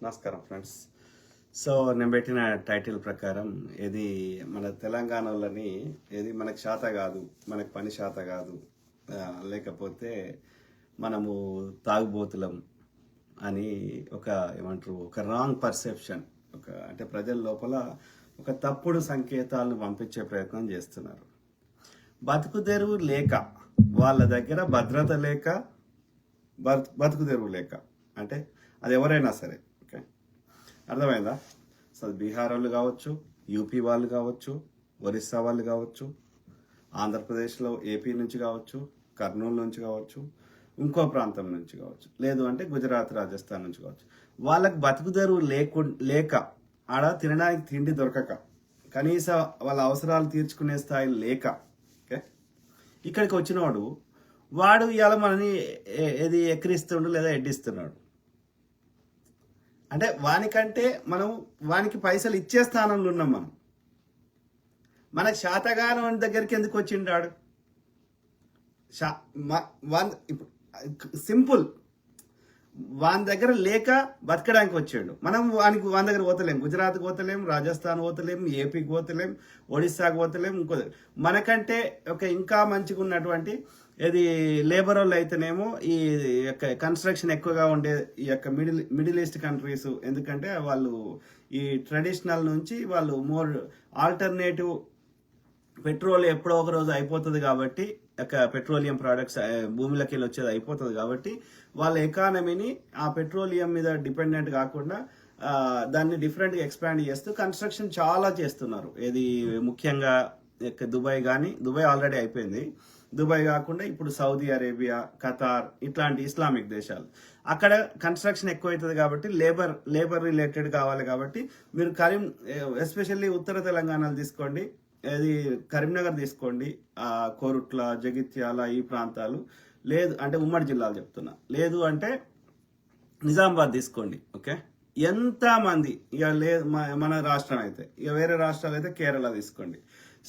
నమస్కారం friends. So నేను పెట్టిన టైటిల్ ప్రకారం ఇది మన తెలంగాణలోని ఏది మనకు శాత కాదు, మనకు పని శాత కాదు, లేకపోతే మనము తాగుబోతులం అని ఒక ఏమంటారు ఒక రాంగ్ పర్సెప్షన్, అంటే ప్రజల లోపల ఒక తప్పుడు సంకేతాలను పంపించే ప్రయత్నం చేస్తున్నారు. బతుకు తెరువు లేక, వాళ్ళ దగ్గర భద్రత లేక, బతుకు తెరువు లేక, అంటే అది ఎవరైనా సరే, ఓకే, అర్థమైందా? అసలు బీహార్ వాళ్ళు కావచ్చు, యూపీ వాళ్ళు కావచ్చు, ఒరిస్సా వాళ్ళు కావచ్చు, ఆంధ్రప్రదేశ్లో ఏపీ నుంచి కావచ్చు, కర్నూలు నుంచి కావచ్చు, ఇంకో ప్రాంతం నుంచి కావచ్చు, లేదు అంటే గుజరాత్ రాజస్థాన్ నుంచి కావచ్చు, వాళ్ళకి బతుకు తెరువు లేక, ఆడ తినడానికి తిండి దొరకక, కనీస వాళ్ళ అవసరాలు తీర్చుకునే స్థాయి లేక, ఓకే, ఇక్కడికి వచ్చినవాడు వాడు ఇవాళ మనని ఏది ఎక్కిరిస్తుండు లేదా ఎడ్డిస్తున్నాడు. అంటే వానికంటే మనం వానికి పైసలు ఇచ్చే స్థానంలో ఉన్నాం. మనకు శాతగానం దగ్గరికి ఎందుకు వచ్చిండాడు? ఇప్పుడు సింపుల్, వాని దగ్గర లేక బతకడానికి వచ్చాడు. మనం వాని దగ్గర పోతలేం, గుజరాత్కి పోతలేం, రాజస్థాన్ పోతలేం, ఏపీకి పోతలేం, ఒడిస్సాకి పోతలేం, ఇంకో మనకంటే ఇంకా మంచిగా ఉన్నటువంటి ఇది లేబర్ వాళ్ళు అయితేనేమో ఈ యొక్క కన్స్ట్రక్షన్ ఎక్కువగా ఉండే ఈ యొక్క మిడిల్ ఈస్ట్ కంట్రీస్, ఎందుకంటే వాళ్ళు ఈ ట్రెడిషనల్ నుంచి వాళ్ళు మోర్ ఆల్టర్నేటివ్, పెట్రోల్ ఎప్పుడో ఒక రోజు అయిపోతుంది కాబట్టి, పెట్రోలియం ప్రోడక్ట్స్ భూమిలోకి వెళ్ళి వచ్చేది అయిపోతుంది కాబట్టి వాళ్ళ ఎకానమీని ఆ పెట్రోలియం మీద డిపెండెంట్ కాకుండా దాన్ని డిఫరెంట్గా ఎక్స్పాండ్ చేస్తూ కన్స్ట్రక్షన్ చాలా చేస్తున్నారు. ఇది ముఖ్యంగా దుబాయ్ ఆల్రెడీ అయిపోయింది. దుబాయ్ కాకుండా ఇప్పుడు సౌదీ అరేబియా, ఖతార్ ఇట్లాంటి ఇస్లామిక్ దేశాలు, అక్కడ కన్స్ట్రక్షన్ ఎక్కువ అవుతుంది కాబట్టి లేబర్ రిలేటెడ్ కావాలి కాబట్టి మీరు ఎస్పెషల్లీ ఉత్తర తెలంగాణలో తీసుకోండి, అది కరీంనగర్ తీసుకోండి, కోరుట్ల, జగిత్యాల ఈ ప్రాంతాలు, లేదు అంటే ఉమ్మడి జిల్లాలు చెప్తున్నా, లేదు అంటే నిజామాబాద్ తీసుకోండి, ఓకే, ఎంతమంది ఇక లేదు మన రాష్ట్రం అయితే, ఇక వేరే రాష్ట్రాలు అయితే కేరళ తీసుకోండి.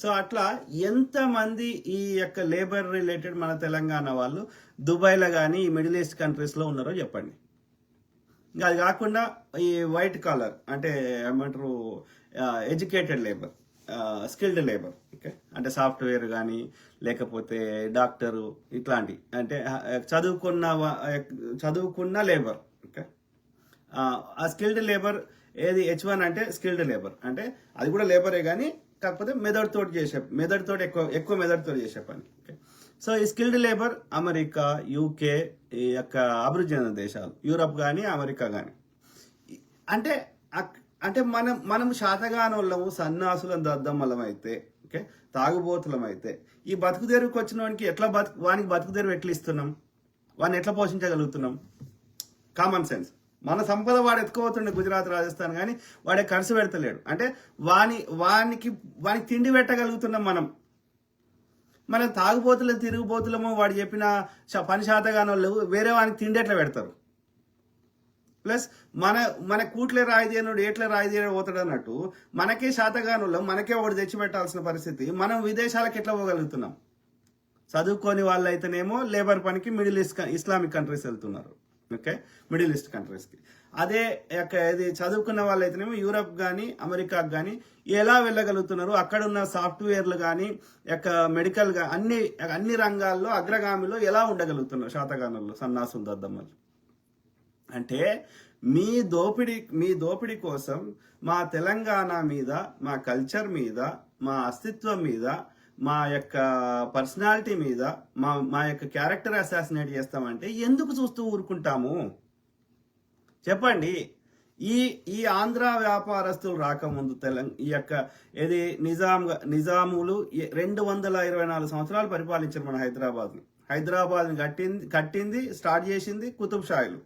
సో అట్లా ఎంతమంది ఈ యొక్క లేబర్ రిలేటెడ్ మన తెలంగాణ వాళ్ళు దుబాయ్లో కానీ ఈ మిడిల్ ఈస్ట్ కంట్రీస్లో ఉన్నారో చెప్పండి. ఇంకా అది కాకుండా ఈ వైట్ కాలర్ అంటే ఏమంటారు educated labour, skilled labour, okay, అంటే సాఫ్ట్వేర్ కానీ లేకపోతే డాక్టరు ఇట్లాంటి, అంటే చదువుకున్న లేబర్, ఓకే, ఆ స్కిల్డ్ లేబర్ ఏది H1 అంటే స్కిల్డ్ లేబర్, అంటే అది కూడా లేబరే కానీ కాకపోతే మెథడ్తోటి ఎక్కువ మెథడ్తోటి చేసే పని, ఓకే. సో ఈ స్కిల్డ్ లేబర్ అమెరికా, యూకే, ఈ యొక్క అభివృద్ధి చెందిన దేశాలు, యూరప్ కానీ అమెరికా కానీ, అంటే అంటే మనం శాతగానోళ్ళము, సన్నాసులం, దద్దమ్మలం అయితే, ఓకే, తాగుబోతులం అయితే, ఈ బతుకు తెరువుకి వచ్చిన వానికి వానికి బతుకు తెరువు ఎట్లా ఇస్తున్నాం, వాడిని ఎట్లా పోషించగలుగుతున్నాం? Common sense. మన సంపద వాడు ఎత్తుకోబోతుండే గుజరాత్, రాజస్థాన్, కానీ వాడే ఖర్చు పెడతలేడు. అంటే వానికి తిండి పెట్టగలుగుతున్నాం మనం తాగుబోతులం, తిరుగుబోతులము, వాడు చెప్పిన పని శాతగాని వాళ్ళు వేరే వానికి తిండి ఎట్లా పెడతారు? ప్లస్ మన కూట్లే రాయిదేనుడు ఏట్లే రాయిదేనుడు పోతాడు అన్నట్టు మనకే శాతగాని వాళ్ళం, మనకే ఒకటి తెచ్చిపెట్టాల్సిన పరిస్థితి. మనం విదేశాలకు ఎట్లా పోగలుగుతున్నాం? చదువుకోని వాళ్ళు అయితేనేమో లేబర్ పనికి మిడిల్ ఈస్ట్ ఇస్లామిక్ కంట్రీస్ వెళ్తున్నారు, ఓకే, మిడిల్ ఈస్ట్ కంట్రీస్కి. అదే ఇది చదువుకున్న వాళ్ళు అయితేనేమో యూరప్ కానీ అమెరికాకు కానీ ఎలా వెళ్ళగలుగుతున్నారు? అక్కడ ఉన్న సాఫ్ట్వేర్లు కానీ మెడికల్ అన్ని రంగాల్లో అగ్రగామిలో ఎలా ఉండగలుగుతున్నారు శాతగానులు, సన్నాసులు, దద్దమ్మలు? అంటే మీ దోపిడీ కోసం మా తెలంగాణ మీద, మా కల్చర్ మీద, మా అస్తిత్వం మీద, మా యొక్క పర్సనాలిటీ మీద, మా యొక్క క్యారెక్టర్ అసాసినేట్ చేస్తామంటే ఎందుకు చూస్తూ ఊరుకుంటాము? చెప్పండి. ఈ ఆంధ్ర వ్యాపారస్తులు రాకముందు ఈ యొక్క ఏది నిజాములు 224 సంవత్సరాలు పరిపాలించారు మన హైదరాబాద్ని కట్టింది స్టార్ట్ చేసింది కుతుబ్ షాయిలు,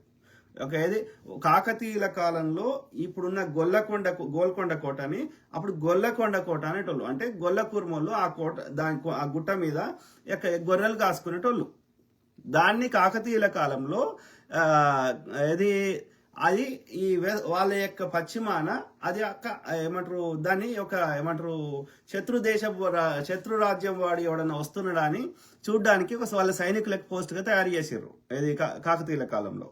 ఓకే. ఇది కాకతీయుల కాలంలో ఇప్పుడున్న గోల్కొండ కోట అని, అప్పుడు గొల్లకొండ కోట అనేటోళ్ళు, అంటే గొల్ల కుర్మోళ్ళు ఆ గుట్ట మీద గొర్రెలు కాసుకునేటోళ్ళు. దాన్ని కాకతీయుల కాలంలో అది వాళ్ళ యొక్క పశ్చిమాన అది ఏమంటారు దాన్ని శత్రు రాజ్యం వాడు ఎవడన్నా వస్తున్నాడా అని చూడ్డానికి వాళ్ళ సైనికులకు పోస్ట్గా తయారు చేసారు ఇది కాకతీయుల కాలంలో.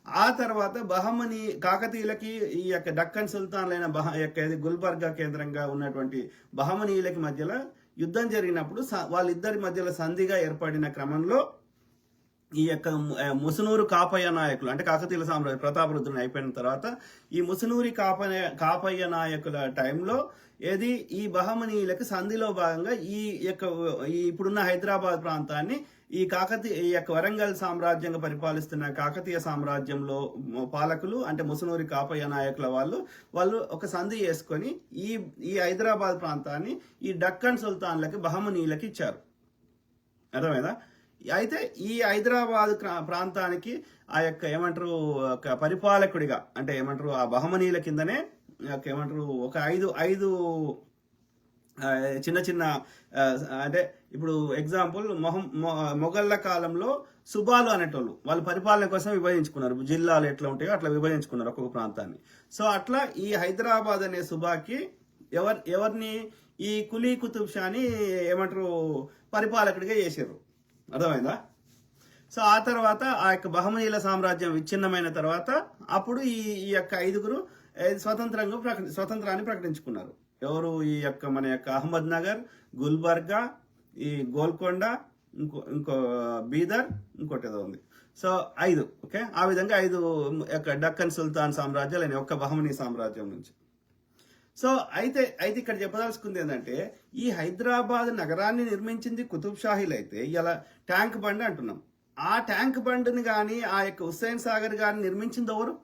ఆ తర్వాత బహమని కాకతీయులకి ఈ యొక్క డక్కన్ సుల్తాన్లైన గుల్బర్గా కేంద్రంగా ఉన్నటువంటి బహమనీయులకి మధ్యలో యుద్ధం జరిగినప్పుడు వాళ్ళిద్దరి మధ్యలో సంధిగా ఏర్పడిన క్రమంలో ఈ యొక్క ముసునూరు కాపయ్య నాయకులు అంటే కాకతీయుల సామ్రాజ్య ప్రతాపరుద్రుని అయిపోయిన తర్వాత ఈ ముసునూరి కాపయ్య నాయకుల టైంలో ఏది ఈ బహమనీయులకు సంధిలో భాగంగా ఈ యొక్క ఇప్పుడున్న హైదరాబాద్ ప్రాంతాన్ని ఈ యొక్క వరంగల్ సామ్రాజ్యంగా పరిపాలిస్తున్న కాకతీయ సామ్రాజ్యంలో పాలకులు అంటే ముసునూరి కాపయ్య నాయకుల వాళ్ళు ఒక సంధి చేసుకొని ఈ హైదరాబాద్ ప్రాంతాన్ని ఈ డక్కన్ సుల్తాన్లకి బహమనీయులకి ఇచ్చారు. అర్థమైందా? అయితే ఈ హైదరాబాద్ ప్రాంతానికి ఆ యొక్క ఏమంటారు ఒక పరిపాలకుడిగా అంటే ఏమంటారు ఆ బహమనీయుల కిందనే ఏమంటారు ఒక ఐదు చిన్న చిన్న అంటే ఇప్పుడు ఎగ్జాంపుల్ మొఘళ్ళ కాలంలో సుబాలు అనేటోళ్ళు వాళ్ళు పరిపాలన కోసం విభజించుకున్నారు. జిల్లాలు ఎట్లా ఉంటాయో అట్లా విభజించుకున్నారు ఒక్కొక్క ప్రాంతాన్ని. సో అట్లా ఈ హైదరాబాద్ అనే సుబాకి ఎవరిని ఈ కులీ కుతుబ్ షాని ఏమంటారు పరిపాలకుడిగా చేశారు. అర్థమైందా? సో ఆ తర్వాత ఆ యొక్క బహమనీయుల సామ్రాజ్యం విచ్ఛిన్నమైన తర్వాత అప్పుడు ఈ యొక్క ఐదుగురు స్వతంత్రాన్ని ప్రకటించుకున్నారు. ఎవరు? ఈ యొక్క మన యొక్క అహ్మద్ నగర్, గుల్బర్గా, ఈ గోల్కొండ, ఇంకో బీదర్, ఇంకోటి ఏదో ఉంది. సో 5. ఓకే, ఆ విధంగా 5 యొక్క డక్కన్ సుల్తాన్ సామ్రాజ్యాలు అని ఒక్క బహమనీ సామ్రాజ్యం నుంచి. సో అయితే ఇక్కడ చెప్పదలుచుకుంది ఏంటంటే ఈ హైదరాబాద్ నగరాన్ని నిర్మించింది కుతుబ్ షాహీలు అయితే ఇలా ట్యాంక్ బండ్ అంటున్నాం. ఆ ట్యాంక్ బండ్ని కానీ ఆ యొక్క హుస్సేన్ సాగర్ గారిని నిర్మించింది ఎవరు?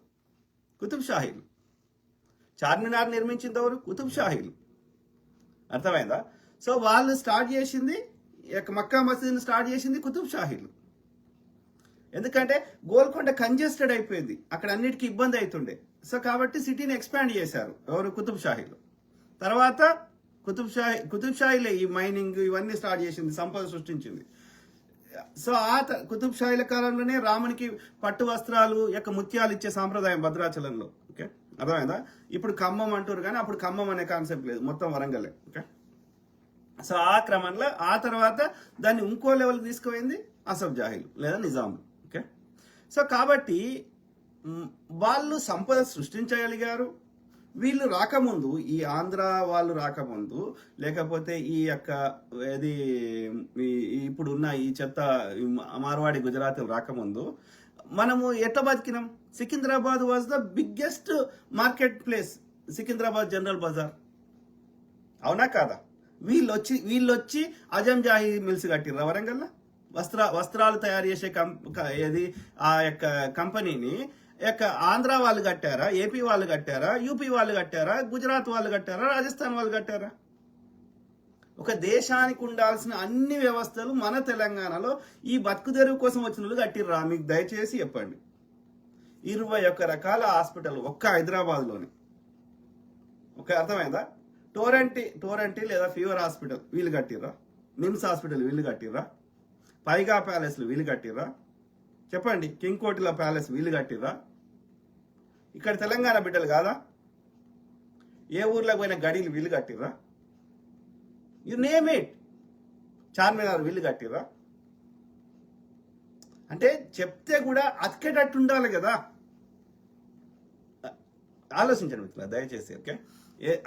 కుతుబ్ షాహీలు. చార్మినార్ నిర్మించింది ఎవరు? కుతుబ్ షాహీలు. అర్థమైందా? సో వాళ్ళు స్టార్ట్ చేసింది మక్కా మసీద్ని స్టార్ట్ చేసింది కుతుబ్ షాహీలు. ఎందుకంటే గోల్కొండ కంజెస్టెడ్ అయిపోయింది, అక్కడ అన్నిటికీ ఇబ్బంది అవుతుండే. సో కాబట్టి సిటీని ఎక్స్పాండ్ చేశారు ఎవరు? కుతుబ్ షాహీలు. తర్వాత కుతుబ్ షాహీలే ఈ మైనింగ్ ఇవన్నీ స్టార్ట్ చేసింది, సంపద సృష్టించింది. సో కుతుబ్ షాహీల కాలంలోనే రామునికి పట్టు వస్త్రాలు యొక్క ముత్యాలు ఇచ్చే సాంప్రదాయం భద్రాచలంలో. ఓకే, అర్థమైందా? ఇప్పుడు ఖమ్మం అంటారు కానీ అప్పుడు ఖమ్మం అనే కాన్సెప్ట్ లేదు, మొత్తం వరంగలే. ఓకే, సో ఆ క్రమంలో ఆ తర్వాత దాన్ని ఇంకో లెవెల్కి తీసుకుపోయింది అసఫ్ జాహీలు లేదా నిజాములు. ఓకే, సో కాబట్టి వాళ్ళు సంపద సృష్టించగలిగారు. వీళ్ళు రాకముందు, ఈ ఆంధ్ర వాళ్ళు రాకముందు, లేకపోతే ఈ యొక్క ఇది ఇప్పుడున్న ఈ చెత్త మార్వాడి గుజరాతీలు రాకముందు మనము ఎట్లా బతికినాం? Secunderabad was the biggest market place, Secunderabad General Bazaar. అవునా కాదా? వీళ్ళొచ్చి అజం జాహీ మిల్స్ కట్టిర్రా వరంగల్. వస్త్రాలు తయారు చేసే ఏది ఆ యొక్క కంపెనీని ఆంధ్ర వాళ్ళు కట్టారా, ఏపీ వాళ్ళు కట్టారా, యూపీ వాళ్ళు కట్టారా, గుజరాత్ వాళ్ళు కట్టారా, రాజస్థాన్ వాళ్ళు కట్టారా? ఒక దేశానికి ఉండాల్సిన అన్ని వ్యవస్థలు మన తెలంగాణలో ఈ బతుకు తెరువు కోసం వచ్చిన వాళ్ళు కట్టిర్రా? మీకు దయచేసి చెప్పండి. 21 రకాల హాస్పిటల్ ఒక్క హైదరాబాద్లోనే. ఓకే, అర్థమైందా? టోరంటి లేదా ఫీవర్ హాస్పిటల్ వీళ్ళు కట్టిర్రా? నిమ్స్ హాస్పిటల్ వీళ్ళు కట్టిర్రా? పైగా ప్యాలెస్లు వీళ్ళు కట్టిర్రా? చెప్పండి. కింగ్ కోటిలో ప్యాలెస్ వీళ్ళు కట్టిర్రా? ఇక్కడ తెలంగాణ బిడ్డలు కాదా? ఏ ఊర్లోకి పోయిన గడీలు వీళ్ళు కట్టిర్రా? You name it. చార్మినార్ వీళ్ళు కట్టిర్రా? అంటే చెప్తే కూడా అతికేటట్టు ఉండాలి కదా. ఆలోచించండి మిత్రుల దయచేసి. ఓకే,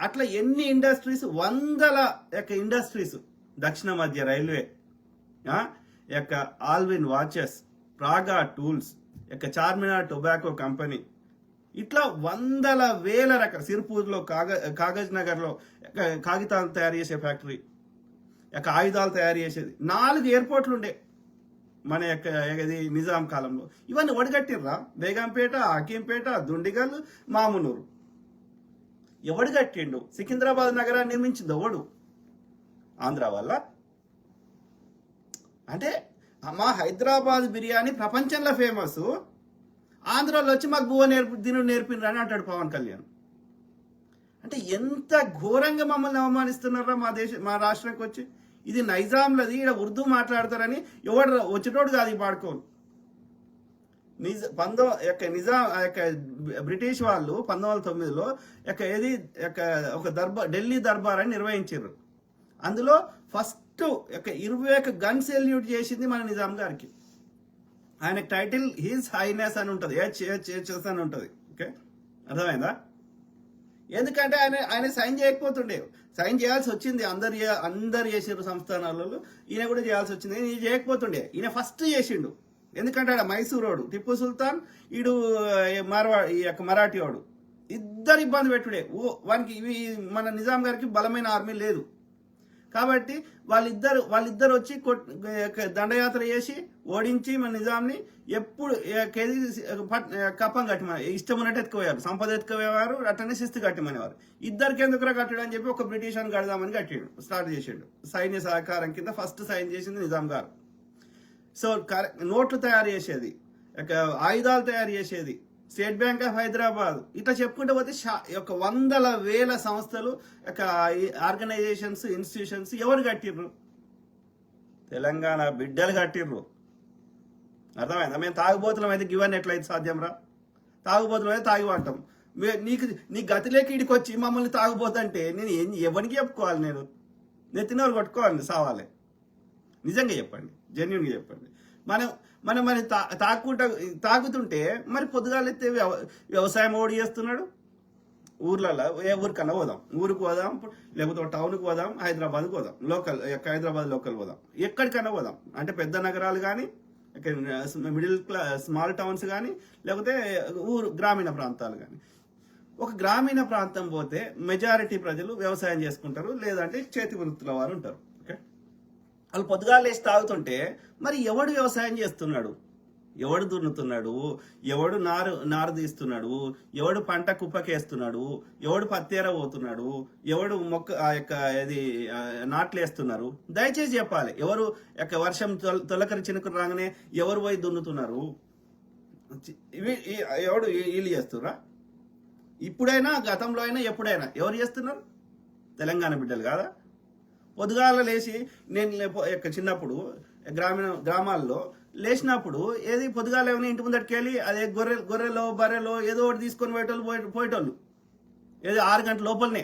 అట్లా ఎన్ని ఇండస్ట్రీస్, 100 ఇండస్ట్రీస్, దక్షిణ మధ్య railway, Allwyn watches, Praga tools, Charminar tobacco company, ఇట్లా 100,000 రకాల, సిర్పూర్లో కాగజ్ నగర్లో కాగితాలు తయారు చేసే ఫ్యాక్టరీ, ఆయుధాలు తయారు చేసేది, 4 ఎయిర్పోర్ట్లు ఉండే మన నిజాం కాలంలో. ఇవన్నీ ఒడిగట్టిర్రా? బేగంపేట, హకీంపేట, దుండిగల్, మామునూరు. ఎవడు కట్టిండు? సికింద్రాబాద్ నగరాన్ని నిర్మించింది ఎవడు? ఆంధ్ర వల్ల. అంటే మా హైదరాబాద్ బిర్యానీ ప్రపంచంలో ఫేమస్, ఆంధ్రాలో వచ్చి మాకు బువ్వ దినుడు నేర్పినరా అని అంటాడు పవన్ కళ్యాణ్. అంటే ఎంత ఘోరంగా మమ్మల్ని అవమానిస్తున్నారా మా రాష్ట్రానికి వచ్చి. ఇది నైజాంలది, ఇక్కడ ఉర్దూ మాట్లాడతారని ఎవడు వచ్చేటోడు కాదు ఈ పాడుకోను. నిజాం బ్రిటిష్ వాళ్ళు 1909లో ఒక ఢిల్లీ దర్బార్ అని నిర్వహించారు. అందులో ఫస్ట్ 21 గన్ సెల్యూట్ చేసింది మన నిజాం గారికి. ఆయన టైటిల్ హీజ్ హైనెస్ అని ఉంటుంది, హెచ్ఎస్ అని ఉంటుంది. ఓకే, అర్థమైందా? ఎందుకంటే ఆయన సైన్ చేయకపోతుండే, సైన్ చేయాల్సి వచ్చింది. అందరు చేసారు సంస్థానాలలో, ఈయన కూడా చేయాల్సి వచ్చింది. ఈయన చేయకపోతుండే, ఈయన ఫస్ట్ చేసిండు. ఎందుకంటే ఆడ మైసూరోడు టిప్పు సుల్తాన్, ఈడు ఈ యొక్క మరాఠీ వాడు, ఇద్దరు ఇబ్బంది పెట్టుడే. వానికి మన నిజాం గారికి బలమైన ఆర్మీ లేదు కాబట్టి వాళ్ళిద్దరు వచ్చి దండయాత్ర చేసి ఓడించి మన నిజాంని ఎప్పుడు కప్పం కట్టమని ఇష్టం ఉన్నట్టు ఎత్తుకుపోయారు, సంపద ఎత్తుకుపోయేవారు, అట్లనే శిస్తు కట్టమనేవారు. ఇద్దరికి ఎందుకురా కట్టడం అని చెప్పి ఒక బ్రిటిష్ అని కడదామని కట్టాడు, స్టార్ట్ చేసాడు. సైన్య సహకారం కింద ఫస్ట్ సైన్ చేసింది నిజాం గారు. సో నోట్లు తయారు చేసేది, ఆయుధాలు తయారు చేసేది స్టేట్ బ్యాంక్ ఆఫ్ హైదరాబాద్, ఇట్లా చెప్పుకుంటూ పోతే ఒక వందల వేల సంస్థలు, ఆర్గనైజేషన్స్, ఇన్స్టిట్యూషన్స్ ఎవరు కట్టిర్రు? తెలంగాణ బిడ్డలు కట్టిర్రు. అర్థమైందా? మేము తాగుబోతులం అయితే గివన్నీ ఎట్లయితే సాధ్యం రా? తాగుబోతులం అయితే తాగి పడతాం. నీ గతిలేకి ఇడికి వచ్చి మమ్మల్ని తాగుబోతంటే నేను ఎవరికి చెప్పుకోవాలి? నేను నెత్తినోరు కొట్టుకోవాలి, సావాలి. నిజంగా చెప్పండి, జెన్యున్గా చెప్పండి. మరి తాగుతుంటే మరి పొద్దుగాలెత్తే వ్యవసాయం ఓడి చేస్తున్నాడు. ఊర్లలో ఏ ఊరికన్నా పోదాం, ఊరికి పోదాం, లేకపోతే టౌన్కి పోదాం, హైదరాబాద్కి పోదాం, హైదరాబాద్ లోకల్ పోదాం, ఎక్కడికన్నా పోదాం. అంటే పెద్ద నగరాలు కానీ, మిడిల్ క్లాస్ స్మాల్ టౌన్స్ కానీ, లేకపోతే గ్రామీణ ప్రాంతాలు కానీ. ఒక గ్రామీణ ప్రాంతం పోతే మెజారిటీ ప్రజలు వ్యవసాయం చేసుకుంటారు, లేదంటే చేతి వృత్తుల వారు ఉంటారు. వాళ్ళు పొద్దుగాలు లేచి తాగుతుంటే మరి ఎవడు వ్యవసాయం చేస్తున్నాడు? ఎవడు దున్నుతున్నాడు? ఎవడు నారు తీస్తున్నాడు? ఎవడు పంట కుప్పకేస్తున్నాడు? ఎవడు పత్తేర పోతున్నాడు? ఎవడు నాట్లు వేస్తున్నారు? దయచేసి చెప్పాలి. ఎవరు వర్షం తొలకరి చినుకులు రాగానే ఎవరు పోయి దున్నుతున్నారు? ఎవడు వీళ్ళు చేస్తుర్రా? ఇప్పుడైనా, గతంలో అయినా, ఎప్పుడైనా ఎవరు చేస్తున్నారు? తెలంగాణ బిడ్డలు కాదా? పొద్దుగాల లేచి నేను చిన్నప్పుడు గ్రామాల్లో లేచినప్పుడు ఏది పొద్దుగాల ఏమైనా ఇంటి ముందటికి వెళ్ళి అదే గొర్రెలో బర్రెలో ఏదో ఒకటి తీసుకొని పోయేటోళ్ళు ఏదో 6 గంటల లోపలనే.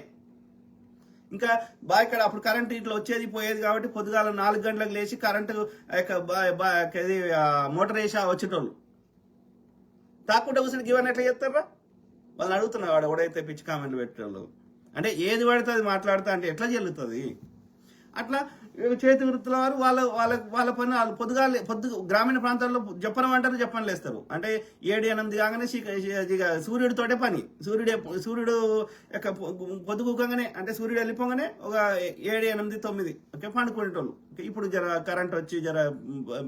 ఇంకా బాగా ఇక్కడ అప్పుడు కరెంటు ఇట్లా వచ్చేది పోయేది కాబట్టి పొద్దుగాల 4 గంటలకు లేచి కరెంటు మోటార్ వేసి వచ్చేటోళ్ళు. తాకుంటే కూర్చొని ఇవన్నీ ఎట్లా చేస్తారా? వాళ్ళని అడుగుతున్నా, వాడు ఎవడైతే పిచ్చి కామెంట్లు పెట్టేవాళ్ళు. అంటే ఏది పడితే అది మాట్లాడుతా అంటే ఎట్లా చెల్లుతుంది? అట్లా చేతి వృత్తుల వారు వాళ్ళ పని వాళ్ళు గ్రామీణ ప్రాంతాల్లో జప్పనం అంటారు, జప్పనలు వేస్తారు. అంటే 7-8 కాగానే సూర్యుడితోటే పని. సూర్యుడు పొద్దుగానే అంటే సూర్యుడు వెళ్ళిపోగానే ఒక 7-8-9 ఓకే పండుకునేటోళ్ళు. ఇప్పుడు కరెంట్ వచ్చి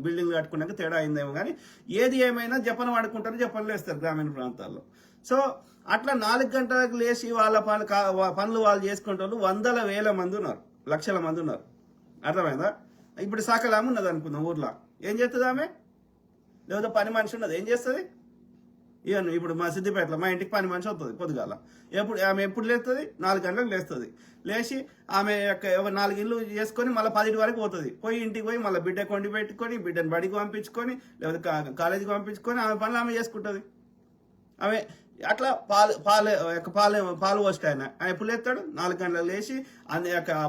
బిల్డింగ్ కట్టుకున్నాక తేడా అయిందేమో కానీ ఏది ఏమైనా జపనం ఆడుకుంటారు, జపనలు వేస్తారు గ్రామీణ ప్రాంతాల్లో. సో అట్లా 4 గంటలకు లేచి వాళ్ళ పనులు వాళ్ళు చేసుకుంటారు. వందల వేల మంది ఉన్నారు, లక్షల మంది ఉన్నారు. అర్థమైందా? ఇప్పుడు సాకలాము ఉన్నది అనుకుందాం ఊర్లో, ఏం చేస్తుంది ఆమె? లేదా పని మనిషి ఉన్నది, ఏం చేస్తుంది? ఇప్పుడు మా సిద్దిపేటలో మా ఇంటికి పని మనిషి వస్తుంది పొద్దుగాల. ఆమె ఎప్పుడు లేస్తుంది? 4 గంటలకు లేస్తుంది. లేచి ఆమె 4 ఇళ్ళు చేసుకొని మళ్ళీ 10 వరకు పోతుంది. పోయి ఇంటికి పోయి మళ్ళీ బిడ్డ కొండి పెట్టుకొని, బిడ్డను బడికి పంపించుకొని, లేకపోతే కాలేజీకి పంపించుకొని ఆమె పనులు ఆమె చేసుకుంటుంది. ఆమె అట్లా పాలు పోస్ట్ ఆయన ఎప్పుడు లేస్తాడు? 4 గంటలకు లేచి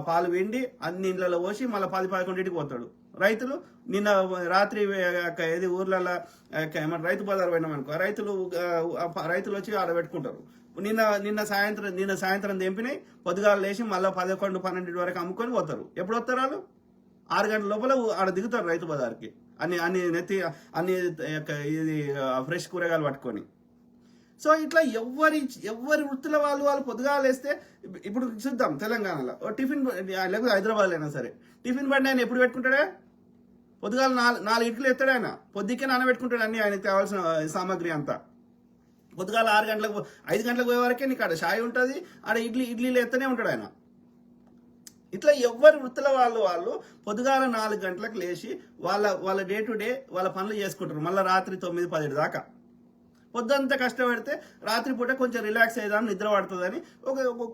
పాలు వెండి అన్ని ఇండ్లలో పోసి మళ్ళీ 10-11 పోతాడు. రైతులు నిన్న రాత్రి ఏది ఊర్లలో ఏమన్నా రైతు బజార్ పోయినాం అనుకో, రైతులు వచ్చి ఆడ పెట్టుకుంటారు. నిన్న సాయంత్రం తెంపినాయి, పొద్దుగాల లేచి మళ్ళీ 11-12 వరకు అమ్ముకొని పోతారు. ఎప్పుడు వస్తారు వాళ్ళు? 6 గంటల లోపల ఆడ దిగుతారు రైతు బజార్కి, అన్ని ఇది ఫ్రెష్ కూరగాయలు పట్టుకొని. సో ఇట్లా ఎవరి వృత్తుల వాళ్ళు పొద్దుగా లేస్తే, ఇప్పుడు చూద్దాం తెలంగాణలో టిఫిన్ లేకపోతే హైదరాబాద్లో అయినా సరే టిఫిన్ బండి ఆయన ఎప్పుడు పెట్టుకుంటాడా? పొద్దుగాల 4 ఇడ్లీలు ఎత్తాడు ఆయన, పొద్దుకే నానబెట్టుకుంటాడు అన్ని ఆయనకు కావాల్సిన సామాగ్రి అంతా. పొద్దుగాల 5 గంటలకు పోయే వరకే నీకు ఆడ షాయి ఉంటుంది, ఆడ ఇడ్లీలు ఎత్తనే ఉంటాడు ఆయన. ఇట్లా ఎవరి వృత్తుల వాళ్ళు పొద్దుగాల 4 గంటలకు లేచి వాళ్ళ డే టు డే వాళ్ళ పనులు చేసుకుంటారు. మళ్ళీ రాత్రి 9-10 దాకా పొద్దంతా కష్టపడితే రాత్రి పూట కొంచెం రిలాక్స్ అయ్యేదాన్ని, నిద్ర పడుతుందని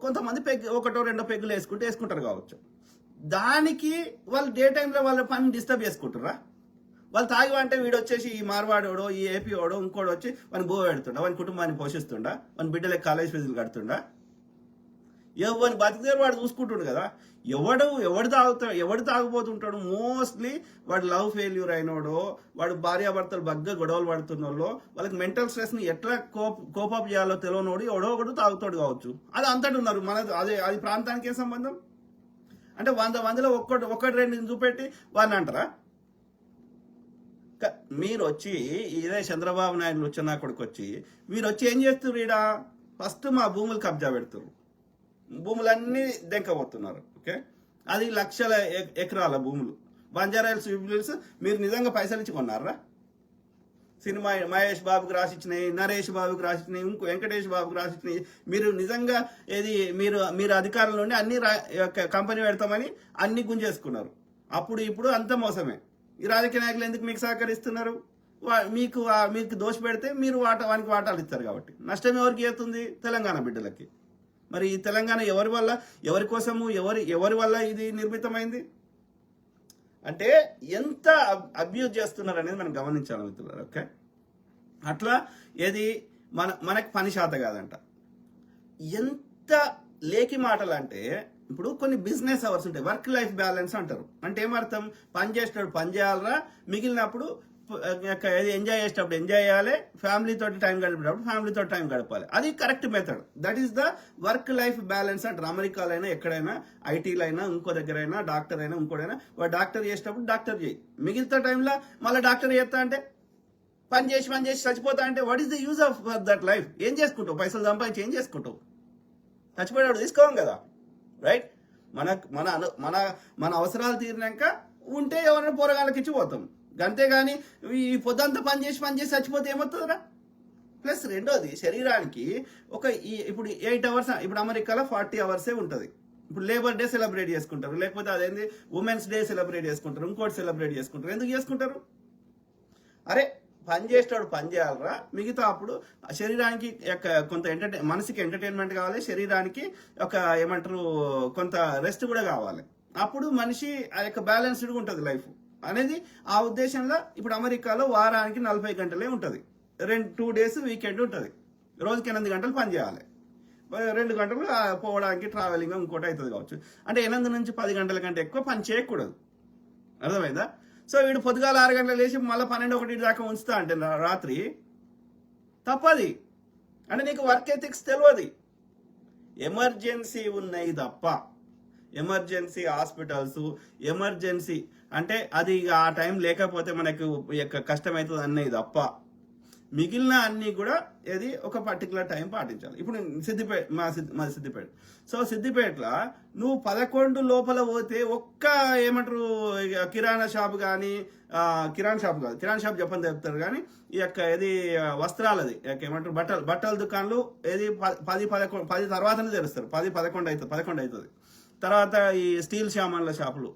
కొంతమంది 1-2 పెగ్గులు వేసుకుంటారు కావచ్చు. దానికి వాళ్ళు డే టైంలో వాళ్ళ పని డిస్టర్బ్ చేసుకుంటారా? వాళ్ళు తాగి అంటే వీడు వచ్చేసి ఈ మార్వాడోడో, ఈ ఏపీ ఓడో, ఇంకోటి వచ్చి వాని బో పెడుతుండా, వాని కుటుంబాన్ని పోషిస్తుండా, వాని బిడ్డలకి కాలేజ్ ఫీజులు కడుతుండా? ఎవరిని బతికేరు వాడు చూసుకుంటాడు కదా. ఎవడు తాగుపోతుంటాడు మోస్ట్లీ వాడు లవ్ ఫెయిల్యూర్ అయినోడో, వాడు భార్యాభర్తలు బగ్గా గొడవలు పడుతున్నోళ్ళు, వాళ్ళకి మెంటల్ స్ట్రెస్ని ఎట్లా కోపప్ చేయాలో తెలియనోడు ఎవడో ఒకడు తాగుతాడు కావచ్చు. అది అంతటి ఉన్నారు. అది ప్రాంతానికి ఏం సంబంధం? అంటే 100 మందిలో ఒక్కటి రెండు చూపెట్టి వాడిని అంటారా? మీరు వచ్చి ఇదే చంద్రబాబు నాయుడు వచ్చిన కొడుకు వచ్చి మీరు వచ్చి ఏం చేస్తున్నారు? ఈడ ఫస్ట్ మా భూములు కబ్జా పెడుతున్నారు, భూములన్నీ దెంకబోతున్నారు. ఓకే, అది లక్షల ఎకరాల భూములు, బంజారాయిల్స్, విబుల్స్ మీరు నిజంగా పైసలు ఇచ్చి కొన్నారా? సినిమా మహేష్ బాబుకి రాసిచ్చినాయి, నరేష్ బాబుకి రాసిచ్చినాయి, ఇంకో వెంకటేష్ బాబుకి రాసిచ్చినాయి. మీరు నిజంగా ఏది మీరు అధికారంలో ఉండి అన్ని కంపెనీ పెడతామని అన్ని గుంజేసుకున్నారు. అప్పుడు ఇప్పుడు అంత మోసమే. ఈ రాజకీయ నాయకులు ఎందుకు మీకు సహకరిస్తున్నారు? మీకు దోష పెడితే మీరు వానికి వాటాలు ఇస్తారు కాబట్టి నష్టం ఎవరికి అవుతుంది? తెలంగాణ బిడ్డలకి. మరి ఈ తెలంగాణ ఎవరి కోసము ఎవరి వల్ల ఇది నిర్మితమైంది అంటే ఎంత అబ్యూజ్ చేస్తున్నారు అనేది మనం గమనించాలి మిత్రులారా. ఓకే, అట్లా ఏది మనకి పని శాత కాదంట. ఎంత లేకి మాటలు అంటే, ఇప్పుడు కొన్ని బిజినెస్ అవర్స్ ఉంటాయి, వర్క్ లైఫ్ బ్యాలెన్స్ అంటారు. అంటే ఏమర్థం? పని చేసేటప్పుడు పని చేయాలరా, మిగిలినప్పుడు ఎంజాయ్ చేసేటప్పుడు ఎంజాయ్ చేయాలి, ఫ్యామిలీతో టైం గడిపేటప్పుడు ఫ్యామిలీతో టైం గడపాలి. అది correct method. That is the work life balance అంటారు. అమెరికాలో అయినా, ఎక్కడైనా, ఐటీలో అయినా, ఇంకో దగ్గర అయినా, డాక్టర్ అయినా, ఇంకోడైనా, వాడు డాక్టర్ చేసేటప్పుడు డాక్టర్ చేయి, మిగిలిన టైంలో మళ్ళీ డాక్టర్ చేస్తా అంటే పని చేసి చచ్చిపోతా అంటే what is the use of that life? ఏం చేసుకుంటావు? పైసలు సంపాదించి ఏం చేసుకుంటావు? చచ్చిపోయేవాడు తీసుకోవం కదా, రైట్? మన అవసరాలు తీరినాక ఉంటే ఎవరైనా పోరగాళ్ళకి ఇచ్చిపోతాం, అంతేగాని ఈ పొద్దంతా పని చేసి చచ్చిపోతే ఏమవుతుందిరా? ప్లస్ రెండోది, శరీరానికి ఇప్పుడు 8 అవర్స్, ఇప్పుడు అమెరికాలో 40 అవర్సే ఉంటుంది. ఇప్పుడు లేబర్ డే సెలబ్రేట్ చేసుకుంటారు, లేకపోతే అదేంది ఉమెన్స్ డే సెలబ్రేట్ చేసుకుంటారు, ఇంకోటి సెలబ్రేట్ చేసుకుంటారు. ఎందుకు చేసుకుంటారు? అరే పని చేసేవాడు పని చేయాలరా, మిగతా అప్పుడు శరీరానికి కొంత మనసుకి ఎంటర్టైన్మెంట్ కావాలి, శరీరానికి ఏమంటారు కొంత రెస్ట్ కూడా కావాలి. అప్పుడు మనిషి బ్యాలెన్స్డ్గా ఉంటుంది లైఫ్ అనేది. ఆ ఉద్దేశంలో ఇప్పుడు అమెరికాలో వారానికి 40 గంటలే ఉంటుంది, 2 డేస్ వీకెండ్ ఉంటుంది, రోజుకి 8 గంటలు పని చేయాలి, 2 గంటలు పోవడానికి ట్రావెలింగ్ ఇంకోటి అవుతుంది కావచ్చు. అంటే 8 నుంచి 10 గంటల కంటే ఎక్కువ పని చేయకూడదు. అర్థమైందా? సో వీడు పొద్దుగాల 6 గంటలు లేచి మళ్ళీ 12-1 దాకా ఉంచుతా అంటే రాత్రి తప్పది. అంటే నీకు వర్క్ ఎథిక్స్ తెలియదు. ఎమర్జెన్సీ ఉన్నాయి తప్ప, ఎమర్జెన్సీ హాస్పిటల్స్, ఎమర్జెన్సీ అంటే అది ఆ టైం లేకపోతే మనకు కష్టమవుతుంది అన్నది తప్ప మిగిలిన అన్ని కూడా ఏది ఒక పర్టికులర్ టైం పాటించాలి. ఇప్పుడు మాది సిద్దిపేట. సో సిద్దిపేటలో నువ్వు 11 లోపల పోతే ఏమంటారు కిరాణా షాప్ కానీ, కిరాణా షాప్ చెప్పని చెప్తారు కానీ ఏది వస్త్రాలది ఏమంటారు బట్టల దుకాణాలు ఏది 10 తర్వాతనే తెరుస్తారు, 11 అవుతుంది. తర్వాత ఈ స్టీల్ సామాన్ల షాపులు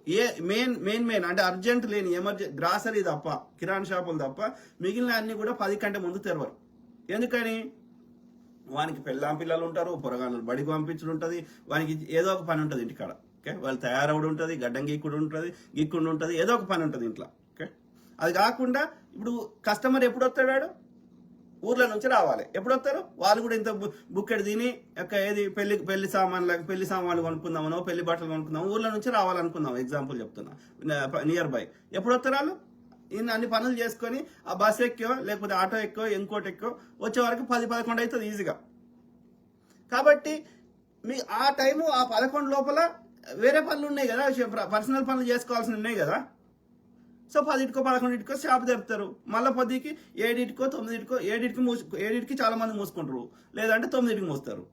మెయిన్ అంటే అర్జెంట్ లేని ఎమర్జెన్సీ గ్రాసరీ తప్ప, కిరాణా షాపులు తప్ప మిగిలిన అన్ని కూడా 10 కంటే ముందు తెరవరు. ఎందుకని? వానికి పిల్లలు ఉంటారు, పొరగాళ్ళు బడికి పంపించడం ఉంటుంది, వానికి ఏదో ఒక పని ఉంటుంది ఇంటికాడ. ఓకే, వాళ్ళు తయారవడం ఉంటుంది, గడ్డం గీక్కుడు ఉంటుంది, ఏదో ఒక పని ఉంటుంది ఇంట్లో. ఓకే, అది కాకుండా ఇప్పుడు కస్టమర్ ఎప్పుడు వస్తాడు? ఊర్ల నుంచి రావాలి. ఎప్పుడు వస్తారు? వాళ్ళు కూడా ఇంత బుక్కెడు తిని ఏది పెళ్లి సామాన్లు కొనుక్కుందామనో, పెళ్లి బట్టలు కొనుక్కుందాం, ఊర్ల నుంచి రావాలనుకుందాం, ఎగ్జాంపుల్ చెప్తున్నా, నియర్ బై. ఎప్పుడు వస్తారు వాళ్ళు? అన్ని పనులు చేసుకొని ఆ బస్ ఎక్కో, లేకపోతే ఆటో ఎక్కో, ఇంకోటి ఎక్కో వచ్చే వరకు 10-11 అవుతుంది ఈజీగా. కాబట్టి ఆ టైము ఆ 11 లోపల వేరే పనులు ఉన్నాయి కదా, పర్సనల్ పనులు చేసుకోవాల్సి ఉన్నాయి కదా. సో 10-11 షాప్ తెరుపుతారు. మళ్ళీ 10కి 7-9 7కి చాలా మంది మూసుకుంటారు, లేదంటే 9కి మూస్తారు.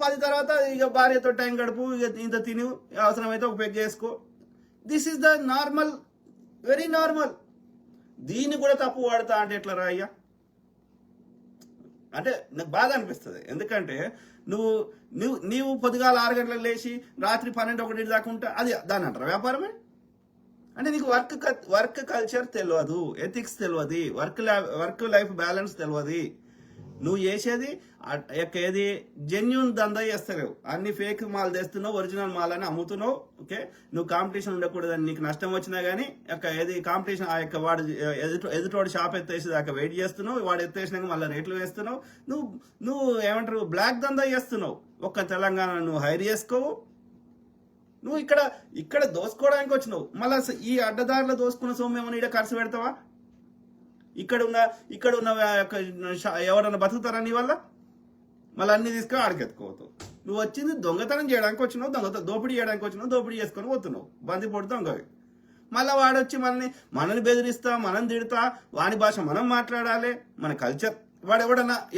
10 తర్వాత ఇక భార్యతో టైం గడుపు, ఇక ఇంత తిని అవసరమైతే ఒక పెగ్ చేసుకో. This is the normal, very normal. దీన్ని కూడా తప్పు వాడతా అంటే ఎట్లా రా అయ్యా? అంటే నాకు బాధ అనిపిస్తుంది. ఎందుకంటే నీవు పొద్దుగాల 6 గంటలకు లేచి రాత్రి 12-1 దాకా ఉంటా, అది దాని అంటారు వ్యాపారమే? అంటే నీకు వర్క్ కల్చర్ తెలియదు, ఎథిక్స్ తెలియదు, వర్క్ లైఫ్ బ్యాలెన్స్ తెలియదు. నువ్వు చేసేది ఏది జెన్యున్ దందా చేస్తలేవు, అన్ని ఫేక్ మాల్ తెస్తున్నావు, ఒరిజినల్ మాల్ అని అమ్ముతున్నావు. ఓకే, నువ్వు కాంపిటీషన్ ఉండకూడదని నీకు నష్టం వచ్చినా గానీ ఏది కాంపిటీషన్ ఆ యొక్క వాడు ఎదుటోడు షాప్ ఎత్తేసి దాకా వెయిట్ చేస్తున్నావు, వాడు ఎత్తేసినాక మళ్ళీ రేట్లు వేస్తున్నావు. నువ్వు ఏమంటారు బ్లాక్ దందా చేస్తున్నావు. ఒక్క తెలంగాణ నువ్వు హైర్ చేసుకోవు, నువ్వు ఇక్కడ దోసుకోవడానికి వచ్చినావు. మళ్ళీ ఈ అడ్డదారిలో దోసుకున్న సొమ్ము ఏమైనా ఇక్కడ ఖర్చు పెడతావా? ఇక్కడ ఉన్న ఎవరన్నా బతుకుతారా నీ వల్ల? మళ్ళీ అన్ని తీసుకొని ఆడికెత్తుకోవద్దు. నువ్వు వచ్చింది దొంగతనం చేయడానికి వచ్చినావు, దోపిడీ చేయడానికి వచ్చినావు, దోపిడీ చేసుకొని పోతున్నావు, బందిపోటు దొంగవి. మళ్ళీ వాడొచ్చి మనల్ని బెదిరిస్తా, మనం తిడతా, వాని భాష మనం మాట్లాడాలి, మన కల్చర్. వాడు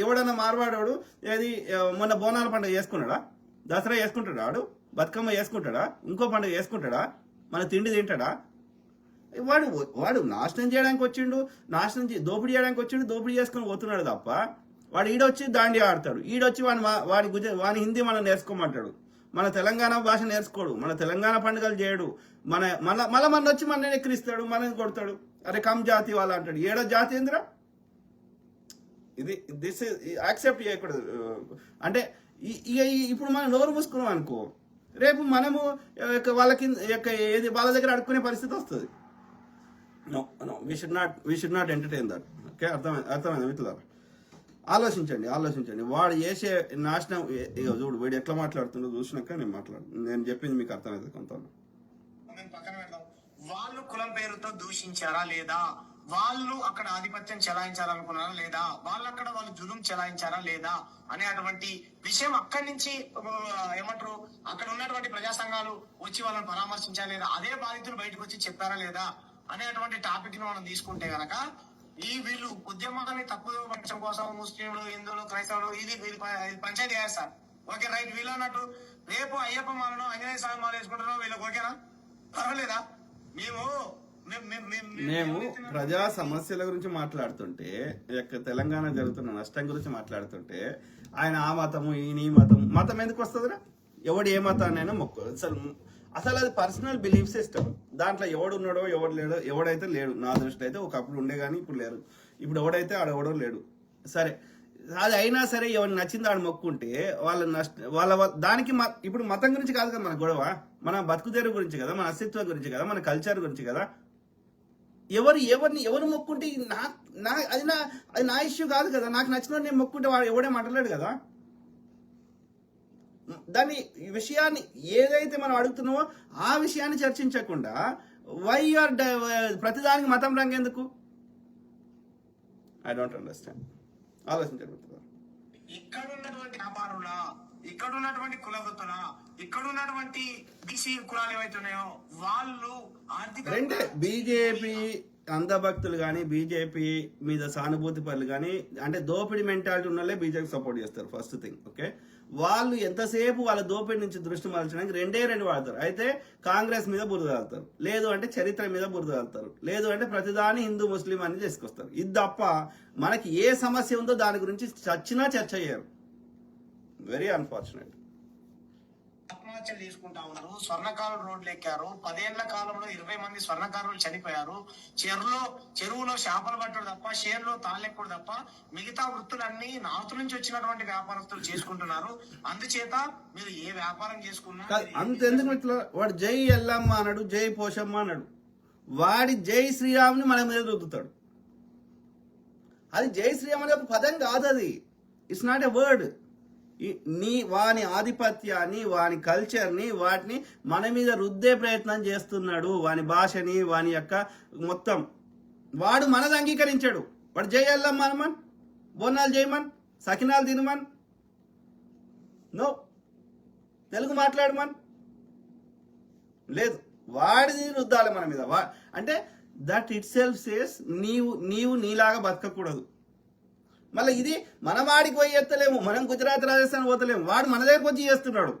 ఎవడన్నా మార్వాడోడు ఏది మొన్న బోనాల పండుగ చేసుకున్నాడా? దసరా చేసుకుంటాడా? వాడు బతుకమ్మ చేసుకుంటాడా? ఇంకో పండుగ చేసుకుంటాడా? మన తిండి తింటాడా? వాడు నాశనం చేయడానికి వచ్చిండు, దోపిడీ చేయడానికి వచ్చిండు, దోపిడీ చేసుకుని పోతున్నాడు తప్ప వాడు ఈడొచ్చి దాండి ఆడతాడు. ఈడొచ్చి వాని హిందీ మనం నేర్చుకోమంటాడు, మన తెలంగాణ భాష నేర్చుకోడు, మన తెలంగాణ పండుగలు చేయడు, మళ్ళీ వచ్చి మన ఎక్కిరిస్తాడు, మనని కొడతాడు. అరే కమ్ జాతి వాళ్ళ అంటాడు. ఏడో జాతి ఏందిరా ఇది? దిస్ యాక్సెప్ట్ చేయకూడదు. అంటే ఇప్పుడు మనం నోరు మూసుకున్నాం అనుకో, రేపు మనము వాళ్ళ దగ్గర అడుక్కునే పరిస్థితి వస్తుంది. No we should not entertain that. Okay, అర్థమైంది మిత్రులారా? ఆలోచించండి. వాడు చేసే నాశనం చూడు, వీడు ఎట్లా మాట్లాడుతుండో చూసినాక నేను చెప్పింది మీకు అర్థమైంది కొంత. వాళ్ళు కులం పేరుతో దూషించారా లేదా, వాళ్ళు అక్కడ ఆధిపత్యం చెలాయించాలనుకున్నారా లేదా, వాళ్ళు జులుం చెలాయించారా లేదా అనేటువంటి విషయం అక్కడి నుంచి ఏమంటారు అక్కడ ఉన్నటువంటి ప్రజా సంఘాలు వచ్చి వాళ్ళని పరామర్శించారా లేదా, అదే బాధితులు బయటకు వచ్చి చెప్పారా లేదా అనేటువంటి టాపిక్ ని మనం తీసుకుంటే గనక వీళ్ళు ఉద్యమాన్ని తక్కువ పట్టడం కోసం ముస్లింలు, హిందువులు, క్రైస్తవులు ఇది పంచాయతీ చేస్తారు. ఓకే రైట్, వీళ్ళు అన్నట్టు రేపు అయ్యప్ప మాలను ఆంజనేయ స్వామి మాల వేసుకుంటారో వీళ్ళకి ఓకేనా? పర్వాలేదా? మేము ప్రజా సమస్యల గురించి మాట్లాడుతుంటే, తెలంగాణ జరుగుతున్న నష్టం గురించి మాట్లాడుతుంటే ఆయన ఆ మతము ఈయన ఈ మతం ఎందుకు వస్తుందిరా? ఎవడు ఏ మతాన్నైనా మొక్కు. అసలు అది పర్సనల్ బిలీఫ్ సిస్టమ్. దాంట్లో ఎవడు ఉన్నాడో ఎవడు లేడో, ఎవడైతే లేడు. నా దృష్టి అయితే ఒకప్పుడు ఉండే కానీ ఇప్పుడు లేరు. ఇప్పుడు ఎవడైతే ఆడెవడో లేడు. సరే, అది అయినా సరే ఎవరికి నచ్చింది ఆడు మొక్కుంటే వాళ్ళ దానికి ఇప్పుడు మతం గురించి కాదు కదా మన గొడవ, మన బతుకుదేరు గురించి కదా, మన అస్తిత్వం గురించి కదా, మన కల్చర్ గురించి కదా. ఎవరు మొక్కుంటే అది నా ఇష్యూ కాదు కదా. నాకు నచ్చిన నేను మొక్కుంటే వాడు ఎవడే మాట్లాడాడు కదా. దాని విషయాన్ని ఏదైతే మనం అడుగుతున్నామో ఆ విషయాన్ని చర్చించకుండా ప్రతిదానికి మతం రంగేందుకు? I don't understand. ఆలోచించండి. ఇక్కడ ఉన్నటువంటి వ్యాపారుల, ఇక్కడ ఉన్నటువంటి కులవృత్తుల, ఇక్కడ ఉన్నటువంటి బీసీ కులాలు ఏవైతున్నాయో వాళ్ళు రెండే బీజేపీ అంధభక్తులు కానీ, బీజేపీ మీద సానుభూతి పరులు కానీ, అంటే దోపిడీ మెంటాలిటీ ఉన్న వాళ్ళే బీజేపీ సపోర్ట్ చేస్తారు. First thing. ఓకే, వాళ్ళు ఎంతసేపు వాళ్ళ దోపిడీ నుంచి దృష్టి మరల్చడానికి రెండు వాడతారు. అయితే కాంగ్రెస్ మీద బురద వెళ్తారు, లేదు అంటే చరిత్ర మీద బురద వెళ్తారు, లేదు అంటే ప్రతిదాని హిందూ ముస్లిం అని చేసుకొస్తారు. ఇది తప్ప మనకి ఏ సమస్య ఉందో దాని గురించి చచ్చినా చర్చ చేయరు. Very unfortunate. ఆత్మహత్యలు తీసుకుంటా ఉన్నారు, స్వర్ణకారులు రోడ్లు ఎక్కారు. 10 ఏళ్ల కాలంలో 20 మంది స్వర్ణకారులు చనిపోయారు. చెరువులో చేపలు పట్టడు తప్ప, షేర్లో తాళ్ళెక్కడు తప్ప మిగతా వృత్తులన్నీ నార్త్ నుంచి వచ్చినటువంటి వ్యాపారస్తులు చేసుకుంటున్నారు. అందుచేత మీరు ఏ వ్యాపారం చేసుకున్నా అంతెందుకు ఇట్లా వాడు జై ఎల్లమ్మ అన్నాడు, జై పోషమ్మ అన్నాడు, వాడి జై శ్రీరామ్ని మన మీద రుద్దుతాడు. అది జై శ్రీరామ్ అనే ఒక పదం కాదు, అది ఇట్స్ నాట్ ఎ వర్డ్. వాని ఆధిపత్యాన్ని, వాని కల్చర్ని, వాటిని మన మీద రుద్దే ప్రయత్నం చేస్తున్నాడు. వాని భాషని, వాని యొక్క మొత్తం వాడు మనది అంగీకరించాడు. వాడు జై ఎల్లమ్మ అనమన్, బోనాలు చేయమన్, సకినాలు తినమన్, నో తెలుగు మాట్లాడమన్, లేదు వాడిది రుద్దాలి మన మీద. అంటే దట్ ఇట్ సెల్ఫ్ సేస్ నీవు నీలాగా బతకకూడదు. మళ్ళీ ఇది మన వాడికి పోయి ఎత్తలేము, మనం గుజరాత్ రాజస్థాన్ పోతలేము, వాడు మన దగ్గరకు వచ్చి చేస్తున్నాడు.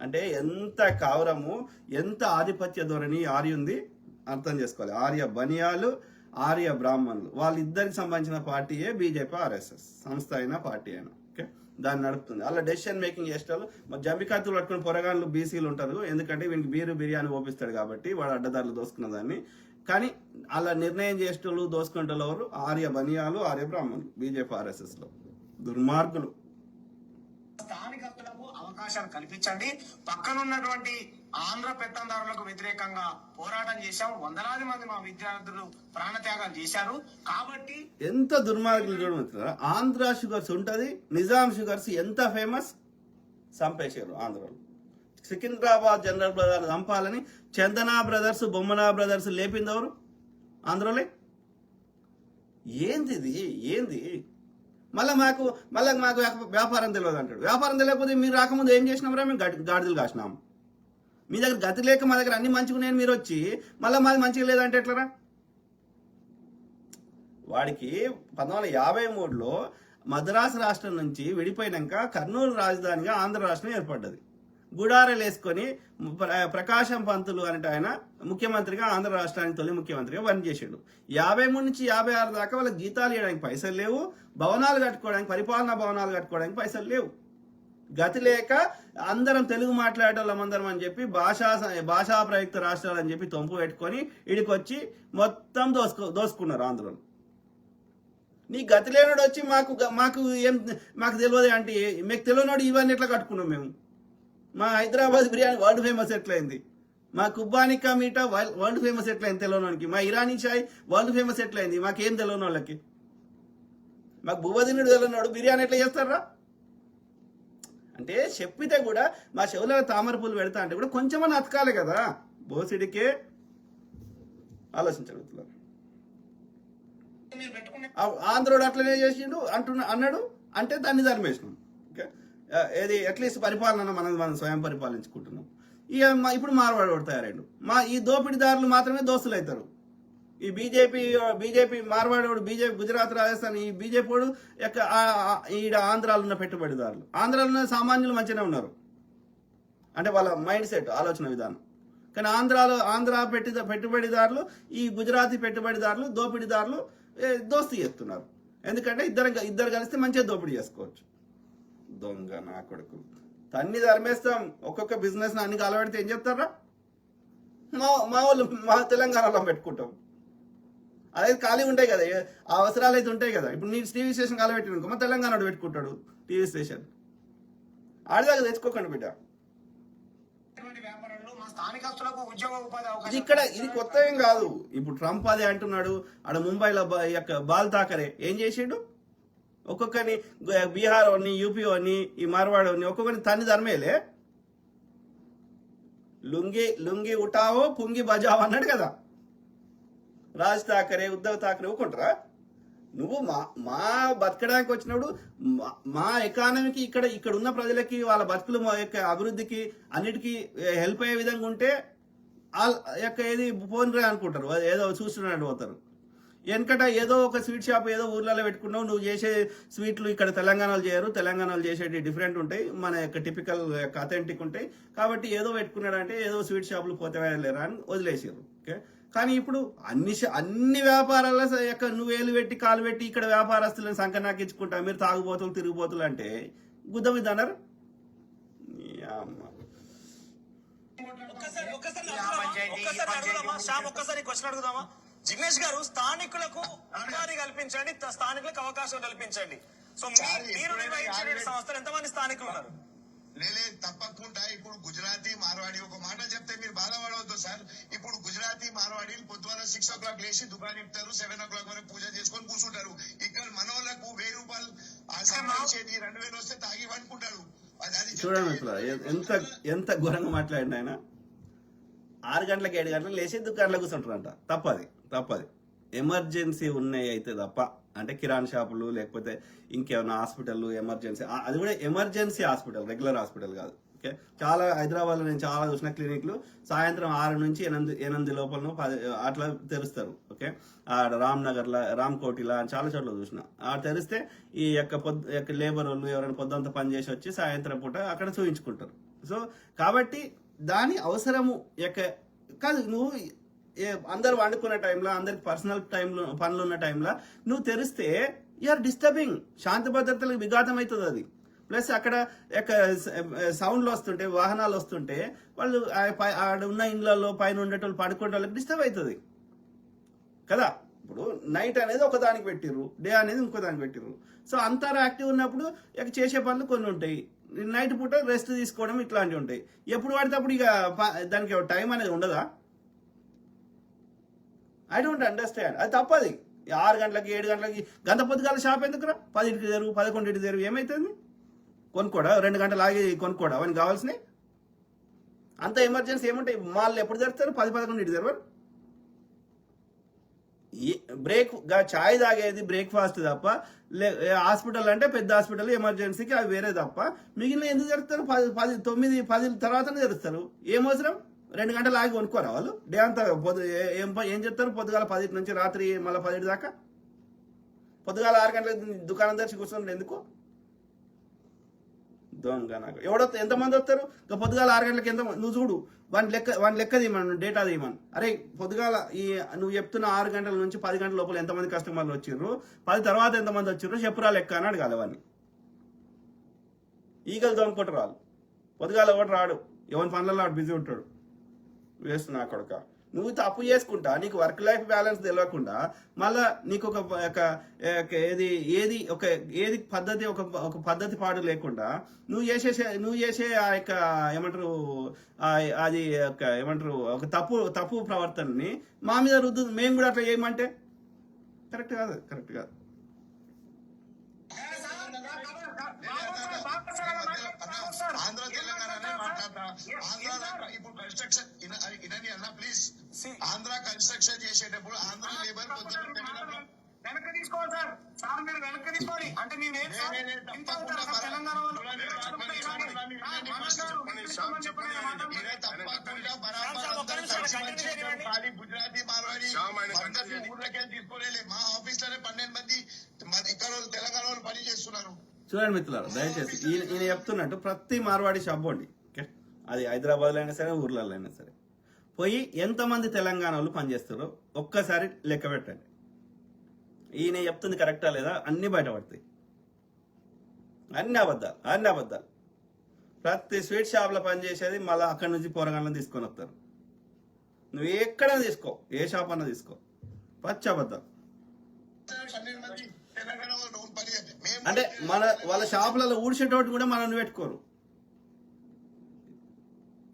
అంటే ఎంత కావరము, ఎంత ఆధిపత్య ధోరణి ఆర్యుంది అర్థం చేసుకోవాలి. ఆర్య బనియాలు, ఆర్య బ్రాహ్మణులు, వాళ్ళిద్దరికి సంబంధించిన పార్టీయే బీజేపీ, ఆర్ఎస్ఎస్ సంస్థ అయినా పార్టీ అయినా. ఓకే, దాన్ని నడుపుతుంది. అలా డెసిషన్ మేకింగ్ చేసేవాళ్ళు జంబికాతులు పట్టుకుని పొరగాళ్ళు బీసీలు ఉంటారు. ఎందుకంటే వీనికి బిర్యానీ ఓపిస్తాడు కాబట్టి వాడు అడ్డదారులు దోసుకున్న దాన్ని కానీ అలా నిర్ణయం చేసేటోళ్ళు దోసుకుంటోళ్ళు ఎవరు? ఆర్య బనియాలు, ఆర్య బ్రాహ్మణులు, బీజేపీ ఆర్ఎస్ఎస్లో దుర్మార్గులు. స్థానికతలకు అవకాశాలు కల్పించండి. పక్కనున్నటువంటి ఆంధ్ర పెత్తందారులకు వ్యతిరేకంగా పోరాటం చేశాం. వందలాది మంది మా విద్యార్థులు ప్రాణత్యాగాలు చేశారు. కాబట్టి ఎంత దుర్మార్గులు చూడమంటారా? ఆంధ్ర షుగర్స్ ఉంటది, నిజాం షుగర్స్ ఎంత ఫేమస్, చంపేశారు ఆంధ్రలో. సికింద్రాబాద్ జనరల్ బ్రదర్స్ చంపాలని చందనా బ్రదర్స్, బొమ్మనా బ్రదర్స్ లేపిందెవరు? ఆంధ్రలో. ఏంది ఇది? ఏంది? మళ్ళీ మాకు వ్యాపారం తెలియదు అంటాడు. వ్యాపారం తెలియకపోతే మీరు రాకముందు ఏం చేసినామరా? మేము గాడిదలు కాసినాం. మీ దగ్గర గతి లేక మా దగ్గర అన్ని మంచిగా నేను మీరు వచ్చి మళ్ళీ మాది మంచిగా లేదంటే ఎట్లరా? వాడికి 1953లో మద్రాసు రాష్ట్రం నుంచి విడిపోయినాక కర్నూలు రాజధానిగా ఆంధ్ర రాష్ట్రం ఏర్పడ్డది. గుడారెలు వేసుకొని ప్రకాశం పంతులు అంటే ఆయన ముఖ్యమంత్రిగా ఆంధ్ర రాష్ట్రానికి తొలి ముఖ్యమంత్రిగా పనిచేసాడు. 53 నుంచి 56 దాకా వాళ్ళకి జీతాలు ఇవ్వడానికి పైసలు లేవు, భవనాలు కట్టుకోవడానికి, పరిపాలనా భవనాలు కట్టుకోవడానికి పైసలు లేవు. గతి లేక అందరం తెలుగు మాట్లాడేటోళ్ళం అందరం అని చెప్పి భాషా ప్రయుక్త రాష్ట్రాలు అని చెప్పి తొంపు పెట్టుకొని ఇడికొచ్చి మొత్తం దోసుకున్నారు ఆంధ్రలో. నీ గతి లేనోడు వచ్చి మాకు తెలియదు అంటే మీకు తెలియనోడు ఇవన్నీ ఎట్లా కట్టుకున్నాం మేము? మా హైదరాబాద్ బిర్యానీ వరల్డ్ ఫేమస్ ఎట్లయింది? మా కుబ్బానికా మీటా వరల్డ్ ఫేమస్ ఎట్లయింది తెలియనోనికి? మా ఇరానీ చాయ్ వరల్డ్ ఫేమస్ ఎట్లయింది? మాకేం తెలియని వాళ్ళకి? మాకు బువ్వదినుడు తెలియనోడు బిర్యానీ ఎట్లా చేస్తారా? అంటే చెప్పితే కూడా మా చెవుల తామర పూలు పెడతా అంటే కూడా కొంచెమని అతకాలి కదా. బోసిడికే ఆలోచించగలుగుతున్నారు. ఆంధ్రోడు అట్లనే చేసిండు అన్నాడు అంటే దాన్ని ధర్మేసినాం. ఓకే, ఏది అట్లీస్ట్ పరిపాలన మనం స్వయం పరిపాలించుకుంటున్నాం. ఇక ఇప్పుడు మార్వాడు తయారైండు. ఈ దోపిడీదారులు మాత్రమే దోస్తులు అవుతారు. ఈ బీజేపీ మార్వాడోడు, బీజేపీ గుజరాత్, రాజస్థాన్, ఈ బీజేపీ యొక్క ఈడ ఆంధ్రాలో ఉన్న పెట్టుబడిదారులు, ఆంధ్రాలో ఉన్న సామాన్యులు మంచిగానే ఉన్నారు అంటే వాళ్ళ మైండ్ సెట్, ఆలోచన విధానం. కానీ ఆంధ్ర పెట్టుబడిదారులు, ఈ గుజరాతీ పెట్టుబడిదారులు, దోపిడీదారులు దోస్తీ చేస్తున్నారు. ఎందుకంటే ఇద్దరు కలిస్తే మంచిగా దోపిడీ చేసుకోవచ్చు. దొంగ నా కొడుకు తన్ని ధర్మేస్తాం. ఒక్కొక్క బిజినెస్ అన్ని కలబెడితే ఏం చెప్తారా? మా తెలంగాణలో పెట్టుకుంటాం. అదే ఖాళీ ఉంటాయి కదా, ఆ అవసరాలు అయితే ఉంటాయి కదా. ఇప్పుడు నీ టీవీ స్టేషన్ కలబెట్టినుకో మా తెలంగాణలో పెట్టుకుంటాడు టీవీ స్టేషన్. ఆడదాకా తెచ్చుకోకండి బిడ్డ. ఇది కొత్త ఏం కాదు. ఇప్పుడు ట్రంప్ అదే అంటున్నాడు. ఆడ ముంబైలో బాల్ ఠాకరే ఏం చేసిండు? ఒక్కొక్కరిని బీహార్ వాడిని, యూపీ వాడిని, ఈ మార్వాడ్ వాడిని ఒక్కొక్కరిని తన్ని ధర్మేలే. లుంగి ఉటావో పుంగి బజావో అన్నాడు కదా రాజ్ ఠాకరే, ఉద్ధవ్ ఠాకరే. ఒక్కుంటారా? నువ్వు మా బతకడానికి వచ్చినప్పుడు మా ఎకానమీకి ఇక్కడ ఉన్న ప్రజలకి వాళ్ళ బతుకులు యొక్క అభివృద్ధికి అన్నిటికీ హెల్ప్ అయ్యే విధంగా ఉంటే ఏది ఫోన్ రే అనుకుంటారు, ఏదో చూస్తున్నాడు పోతారు. వెనకట ఏదో ఒక స్వీట్ షాప్ ఏదో ఊర్లలో పెట్టుకున్నావు, నువ్వు చేసే స్వీట్లు ఇక్కడ తెలంగాణలో చేయరు, తెలంగాణలో చేసేటి డిఫరెంట్ ఉంటాయి, మన యొక్క టిపికల్ యొక్క అథెంటిక్ ఉంటాయి. కాబట్టి ఏదో పెట్టుకున్నాడంటే ఏదో స్వీట్ షాపులు పోతే లేరా అని వదిలేసారు. ఓకే, కానీ ఇప్పుడు అన్ని వ్యాపారాల యొక్క నువ్వు వేలు పెట్టి కాలు పెట్టి ఇక్కడ వ్యాపారస్తులను సంకనాకించుకుంటా మీరు తాగుబోతులు తిరుగుబోతులు అంటే గుద్ద మీద అన్నారు. ఒక్కసారి క్వశ్చన్ అడుగుదామా? జిగ్నేష్ గారు, స్థానికులకు ఉపాధి కల్పించండి, స్థానికులకు అవకాశం కల్పించండి. సో మీరు నిర్వహించే సంస్థలు ఎంతమంది స్థానికులు ఉన్నారు? లేలే తప్పకుండా. ఇప్పుడు గుజరాతీ మార్వాడి ఒక మాట చెప్తే మీరు బాధపడవద్దు సార్. ఇప్పుడు గుజరాతీ మార్వాడీలు పొద్దున 6 o'clock లేచి దుకాణం ఇస్తారు, 7 o'clock వరకు పూజ చేసుకొని కూర్చుంటారు. ఇక్కడ మనోళ్లకు 1000 రూపాయలు సంపాదించేది 2000 వస్తే తాగి పండుకుంటారు. చూడండి ఎంత ఘోరంగా మాట్లాడిన ఆయన. 6 గంటలకు 7 గంటలకు లేచి దుకాణంలో కూర్చుంటారంట. తప్పది. ఎమర్జెన్సీ ఉన్నాయి అయితే తప్ప, అంటే కిరాణా షాపులు లేకపోతే ఇంకేమైనా హాస్పిటల్ ఎమర్జెన్సీ, అది కూడా ఎమర్జెన్సీ హాస్పిటల్, రెగ్యులర్ హాస్పిటల్ కాదు. ఓకే, చాలా హైదరాబాద్లో నేను చాలా చూసిన క్లినిక్లు సాయంత్రం 6 నుంచి 8 లోపల 10 అట్లా తెరుస్తారు. ఓకే, రామ్నగర్లో, రామ్కోటిలా చాలా చోట్ల చూసిన. తెరిస్తే ఈ యొక్క లేబర్ వాళ్ళు ఎవరైనా పొద్దుంతా పని చేసి వచ్చి సాయంత్రం పూట అక్కడ చూయించుకుంటారు. సో కాబట్టి దాని అవసరము కాదు. నువ్వు అందరు వండుకునే టైంలో, అందరికి పర్సనల్ టైంలో పనులు ఉన్న టైంలో నువ్వు తెరిస్తే యూఆర్ డిస్టర్బింగ్, శాంతి భద్రతలకు విఘాతం అవుతుంది అది. ప్లస్ అక్కడ సౌండ్లు వస్తుంటే, వాహనాలు వస్తుంటే వాళ్ళు ఆడ ఉన్న ఇళ్లలో పైన ఉండేటోళ్ళు పడుకునే వాళ్ళకి డిస్టర్బ్ అవుతుంది. కదా. ఇప్పుడు నైట్ అనేది ఒక దానికి పెట్టిర్రు, డే అనేది ఇంకో దానికి పెట్టిర్రు. సో అంతా యాక్టివ్ ఉన్నప్పుడు ఇక చేసే పనులు కొన్ని ఉంటాయి. నైట్ పూట రెస్ట్ తీసుకోవడం ఇట్లాంటివి ఉంటాయి. ఎప్పుడు పడితే అప్పుడు ఇక దానికి టైం అనేది ఉండదా? I don't understand. అది తప్పది. 6 గంటలకి 7 గంటలకి గంట పొద్దుగాల షాప్ ఎందుకురా? 10కి తెరువు, 11కి తెరువు, ఏమవుతుంది? కొనుక్కోడా? 2 గంటలు ఆగి కొనుక్కోడా అవన్నీ కావాల్సినవి? అంత ఎమర్జెన్సీ ఏముంటాయి? మాల్ ఎప్పుడు తెరుస్తారు? 10-11 తెరవరు. బ్రేక్ చాయ్ తాగేది బ్రేక్ఫాస్ట్ తప్ప, హాస్పిటల్ అంటే పెద్ద హాస్పిటల్ ఎమర్జెన్సీకి అవి వేరే తప్ప, మిగిలిన ఎందుకు జరుపుతారు? 10, 9, 10 తర్వాతనే జరుపుతారు. ఏం అవసరం? 2 గంటలు ఆగి కొనుక్కోరా వాళ్ళు? డే అంతా ఏం చెప్తారు? పొద్దుగాల 10 నుంచి రాత్రి మళ్ళీ 10 దాకా. పొద్దుగాల 6 గంటలకు దుకాణం తెరిచి కూర్చోండి ఎందుకు? దొంగ నాకు ఎవడో ఎంతమంది వస్తారు? ఇంకా పొద్దుగాల 6 గంటలకు నువ్వు చూడు, వాని లెక్క తీయమను, డేటా తీయమను. అరే పొద్దుగాల నువ్వు చెప్తున్న 6 గంటల నుంచి 10 గంటల లోపల ఎంతమంది కస్టమర్లు వచ్చిర్రు, 10 తర్వాత ఎంతమంది వచ్చిర్రు చెప్పురా లెక్క అని అడగాలి వాడిని. ఈగలు దొంగకొట్టరు వాళ్ళు. పొద్దుగాల ఎవడు రాడు, ఎవరి పనులలో వాడు బిజీ ఉంటాడు. వేస్తున్నా కొడుక, నువ్వు తప్పు చేసుకుంటా నీకు వర్క్ లైఫ్ బ్యాలెన్స్ తెలియకుండా మళ్ళా నీకు ఏది పద్ధతి ఒక పద్ధతి పాడు లేకుండా నువ్వు చేసే ఆ యొక్క ఏమంటారు అది ఏమంటారు ఒక తప్పు ప్రవర్తనని మా మీద రుద్దు. మేము కూడా అట్లా చేయమంటే కరెక్ట్ కాదు. ఆంధ్ర తెలంగాణనే మాట్లాడతా. ఆంధ్ర ఇప్పుడు కన్స్ట్రక్షన్ ఇనని అన్న ప్లీజ్. ఆంధ్ర కన్స్ట్రక్షన్ చేసేటప్పుడు ఆంధ్ర లేబర్ వెనక్కి తీసుకోవాలి సార్. సార్ మీరు వెనక్కి తీసుకోవాలి అంటే తెలంగాణ గుజరాతీ మార్వాడి ఊర్లకే తీసుకోలేదు. మా ఆఫీస్ లోనే 12 మంది ఇక్కడ తెలంగాణ వాళ్ళు పని చేస్తున్నారు. చూడండి మిత్రులారా, దయచేసి ఈయన చెప్తున్నట్టు ప్రతి మార్వాడి షాప్ అండి, ఓకే, అది హైదరాబాద్లో అయినా సరే ఊర్లలో అయినా సరే పోయి ఎంతమంది తెలంగాణ వాళ్ళు పనిచేస్తారో ఒక్కసారి లెక్క పెట్టండి. ఈయన చెప్తుంది కరెక్టా లేదా అన్ని బయటపడతాయి. అన్ని అబద్ధాలు. ప్రతి స్వీట్ షాప్లో పనిచేసేది మళ్ళీ అక్కడి నుంచి పోరగాళ్ళని తీసుకొని వస్తారు. నువ్వు ఎక్కడైనా తీసుకో, ఏ షాప్ అన్నా తీసుకో, పచ్చి అబద్ధాలు. అంటే వాళ్ళ షాపులలో ఊడ్చేటోటి కూడా మనల్ని పెట్టుకోరు.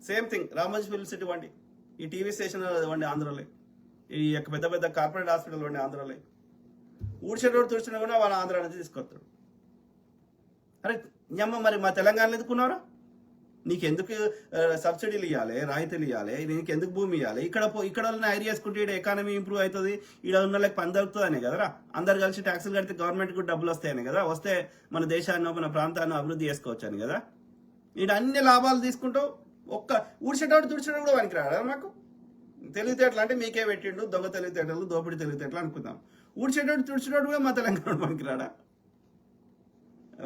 Same thing Ramoji film city వండి, ఈ టీవీ స్టేషన్ వండి ఆంధ్రలో, ఈ యొక్క పెద్ద కార్పొరేట్ హాస్పిటల్ వండి ఆంధ్రలో ఊడ్చేటోడు తుడిచినా కూడా వాళ్ళ ఆంధ్ర నుంచి తీసుకొస్తాడు. అరే అమ్మ మరి మా తెలంగాణలో ఎందుకున్నారా? నీకు ఎందుకు సబ్సిడీలు ఇవ్వాలి, రాయితీలు ఇవ్వాలి, నీకు ఎందుకు భూమి ఇవ్వాలి? ఇక్కడ వాళ్ళని హైర్ చేసుకుంటే ఇక్కడ ఎకానమీ ఇంప్రూవ్ అవుతుంది, ఇక్కడ ఉన్న వాళ్ళకి పని దొరుకుతుంది అనే కదరా. అందరు కలిసి ట్యాక్సులు కడితే గవర్నమెంట్ కూడా డబ్బులు వస్తాయని కదా, వస్తే మన దేశాన్ని మన ప్రాంతాన్ని అభివృద్ధి చేసుకోవచ్చు అని కదా. ఇక్కడ అన్ని లాభాలు తీసుకుంటూ ఒక్క ఊడ్చేటోడు తుడిచేటోడు కూడా పనికి రాడా? నాకు తెలివితేటలు అంటే మీకే పెట్టిండు, దొంగ తెలివితేటలు, దోపిడీ తెలివితేటలు అనుకుందాం. ఊడ్చేటోడు తుడిచేటోడు కూడా మా తెలంగాణ పనికి రాడా?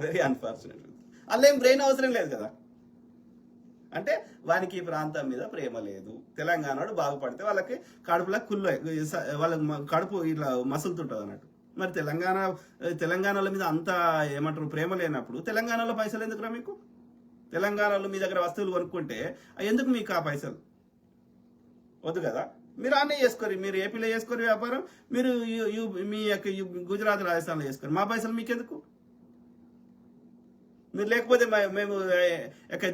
Very unfortunate. అలా ఏం బ్రెయిన్ అవసరం లేదు కదా. అంటే వానికి ఈ ప్రాంతం మీద ప్రేమ లేదు. తెలంగాణలో బాగుపడితే వాళ్ళకి కడుపులో వాళ్ళ కడుపు ఇట్లా మసులుతుంటుంది అన్నట్టు. మరి తెలంగాణలో మీద అంత ఏమంటారు ప్రేమ లేనప్పుడు తెలంగాణలో పైసలు ఎందుకురా మీకు? తెలంగాణలో మీ దగ్గర వస్తువులు కొనుక్కుంటే ఎందుకు మీకు ఆ పైసలు? వద్దు కదా. మీరు అన్నీ చేసుకోరు, మీరు ఏపీలో చేసుకోరు వ్యాపారం, మీరు మీ యొక్క గుజరాత్ రాజస్థాన్లో చేసుకోరు. మా పైసలు మీకెందుకు? మీరు లేకపోతే మేము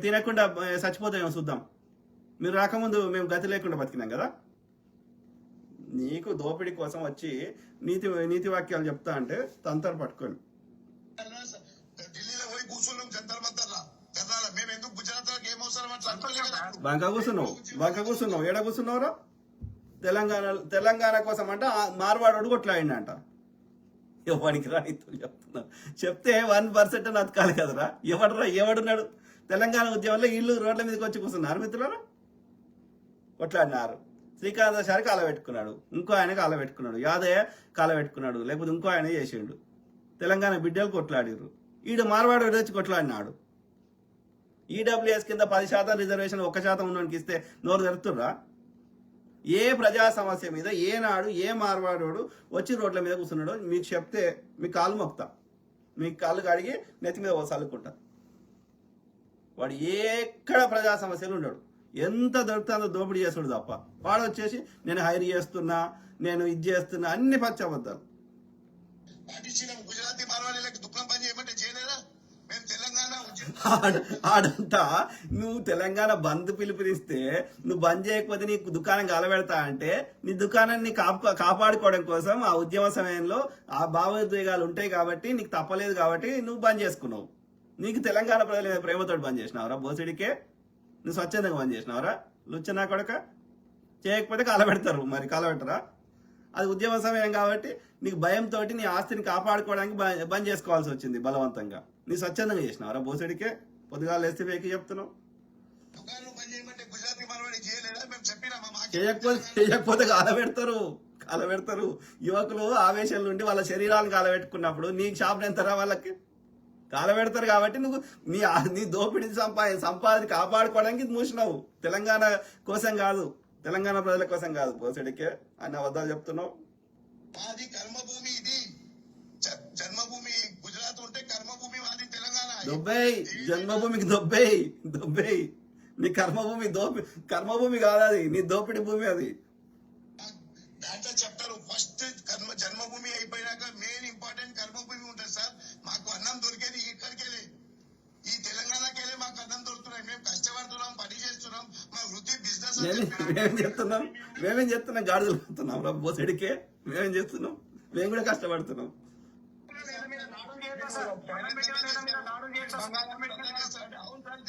తినకుండా చచ్చిపోతామేమో చూద్దాం. మీరు రాకముందు మేము గతి లేకుండా బతికినాం కదా. నీకు దోపిడీ కోసం వచ్చి నీతి వాక్యాలు చెప్తా అంటే తంతరు పట్టుకొని ఢిల్లీలో పోయి కూర్చున్నాం జంతర్ మంతర్లా. మేము ఎందుకు గుజరాత్ లోకి ఏం అవసరం? బంక కూర్చున్నావు. ఏడ కూర్చున్నావురా? తెలంగాణ కోసం అంటే మార్వాడు కొట్లాడిండంట. ఎవరికి రాయితూ చెప్తున్నారు. చెప్తే 1% బతకాలి కదరా. ఎవడున్నాడు? తెలంగాణ ఉద్యమంలో ఇల్లు రోడ్ల మీదకి వచ్చి కూర్చున్నారు మిత్రులారా, కొట్లాడినారు. శ్రీకాంతాచారి కాల పెట్టుకున్నాడు, ఇంకో ఆయన కాల పెట్టుకున్నాడు, యాదయ్య కాల పెట్టుకున్నాడు, లేకపోతే ఇంకో ఆయన చేసిండు. తెలంగాణ బిడ్డలు కొట్లాడిర్రు. ఈడు మార్వాడు వచ్చి కొట్లాడినాడు. ఈడబ్ల్యూఎస్ కింద 10% రిజర్వేషన్ 1% ఉన్నోనికి ఇస్తే నోరు తెరుతుర్రా? ఏ ప్రజా సమస్య మీద ఏనాడు ఏ మార్వాడోడు వచ్చి రోడ్ల మీద కూర్చున్నాడో మీకు చెప్తే మీ కాళ్ళు మొక్తా, మీ కాళ్ళు కడిగి నెత్తి మీద చల్లుకుంటా. వాడు ఎక్కడ ప్రజా సమస్యలు ఉండడు. ఎంత దొరుకుతుందో దోపిడీ చేస్తాడు తప్ప. వాడు వచ్చేసి నేను హైర్ చేస్తున్నా, నేను ఇది చేస్తున్నా, అన్ని పచ్చి అబద్ధాలు. పాటించినాం. గుజరాతీ మార్వాడీలకు దుఃఖం పని చేయమంటే చేయలేదా? మేము తెలంగాణ ఆడంట నువ్వు తెలంగాణ బంద్ పిలుపునిస్తే నువ్వు బంద్ చేయకపోతే నీకు దుకాణం కాలబెడతా అంటే నీ దుకాణాన్ని కాపాడుకోవడం కోసం ఆ ఉద్యమ సమయంలో ఆ భావోద్వేగాలు ఉంటాయి కాబట్టి నీకు తప్పలేదు కాబట్టి నువ్వు బంద్ చేసుకున్నావు. నీకు తెలంగాణ ప్రజల మీద ప్రేమతోటి బంద్ చేసినావరా బోసిడికే? నువ్వు స్వచ్ఛందంగా బంద్ చేసినావరా? లుచ్చనా కొడక. చేయకపోతే కాలబెడతారు, మరి కాలబెట్టరా? అది ఉద్యమ సమయం కాబట్టి నీకు భయంతో నీ ఆస్తిని కాపాడుకోవడానికి బంద్ చేసుకోవాల్సి వచ్చింది బలవంతంగా. నీ స్వచ్ఛందంగా చేసినావరా బోసడికే? పొద్దుగాలు వేస్తే పేకి చెప్తున్నావు. దుకాణం పని చేయమంటే గుజరాతీ మార్వాడి చేయలేదా? మేము చెప్పినామా? చేయకపోతే కాలబెడతారు. యువకులు ఆవేశం నుండి వాళ్ళ శరీరాలను కాలబెట్టుకున్నప్పుడు నీకు షాప్ ఎంతరా? వాళ్ళకి కాలబెడతారు కాబట్టి నువ్వు నీ దోపిడీ సంపాదన కాపాడుకోవడానికి మూసినావు. తెలంగాణ కోసం కాదు, తెలంగాణ ప్రజల కోసం కాదు బోసడికే అన్న అబద్ధాలు చెప్తున్నావు. మాది కర్మభూమి, ఇది జన్మభూమి. గుజరాత్ ఉంటే కర్మభూమి, మాది తెలంగాణ. దొబ్బేయ్, జన్మభూమికి దొబ్బేయ్. నీ కర్మభూమి కాదు అది, నీ దోపిడి భూమి అది. దాంట్లో చెప్తారు ఫస్ట్ జన్మభూమి అయిపోయినాక మెయిన్ ఇంపార్టెంట్ కర్మభూమి ఉంటుంది సార్. మాకు అన్నం దొరికేది ఇక్కడికెళ్ళి, ఈ తెలంగాణకెళ్ళి మాకు అన్నం దొరుకుతున్నాయి. మేము కష్టపడుతున్నాం, పని చేస్తున్నాం, మా వృత్తి బిజినెస్. మేమేం చెప్తున్నాం? గాడుదలు పడుతున్నాం రా బోసడికే. మేమేం చేస్తున్నాం? మేము కూడా కష్టపడుతున్నాం.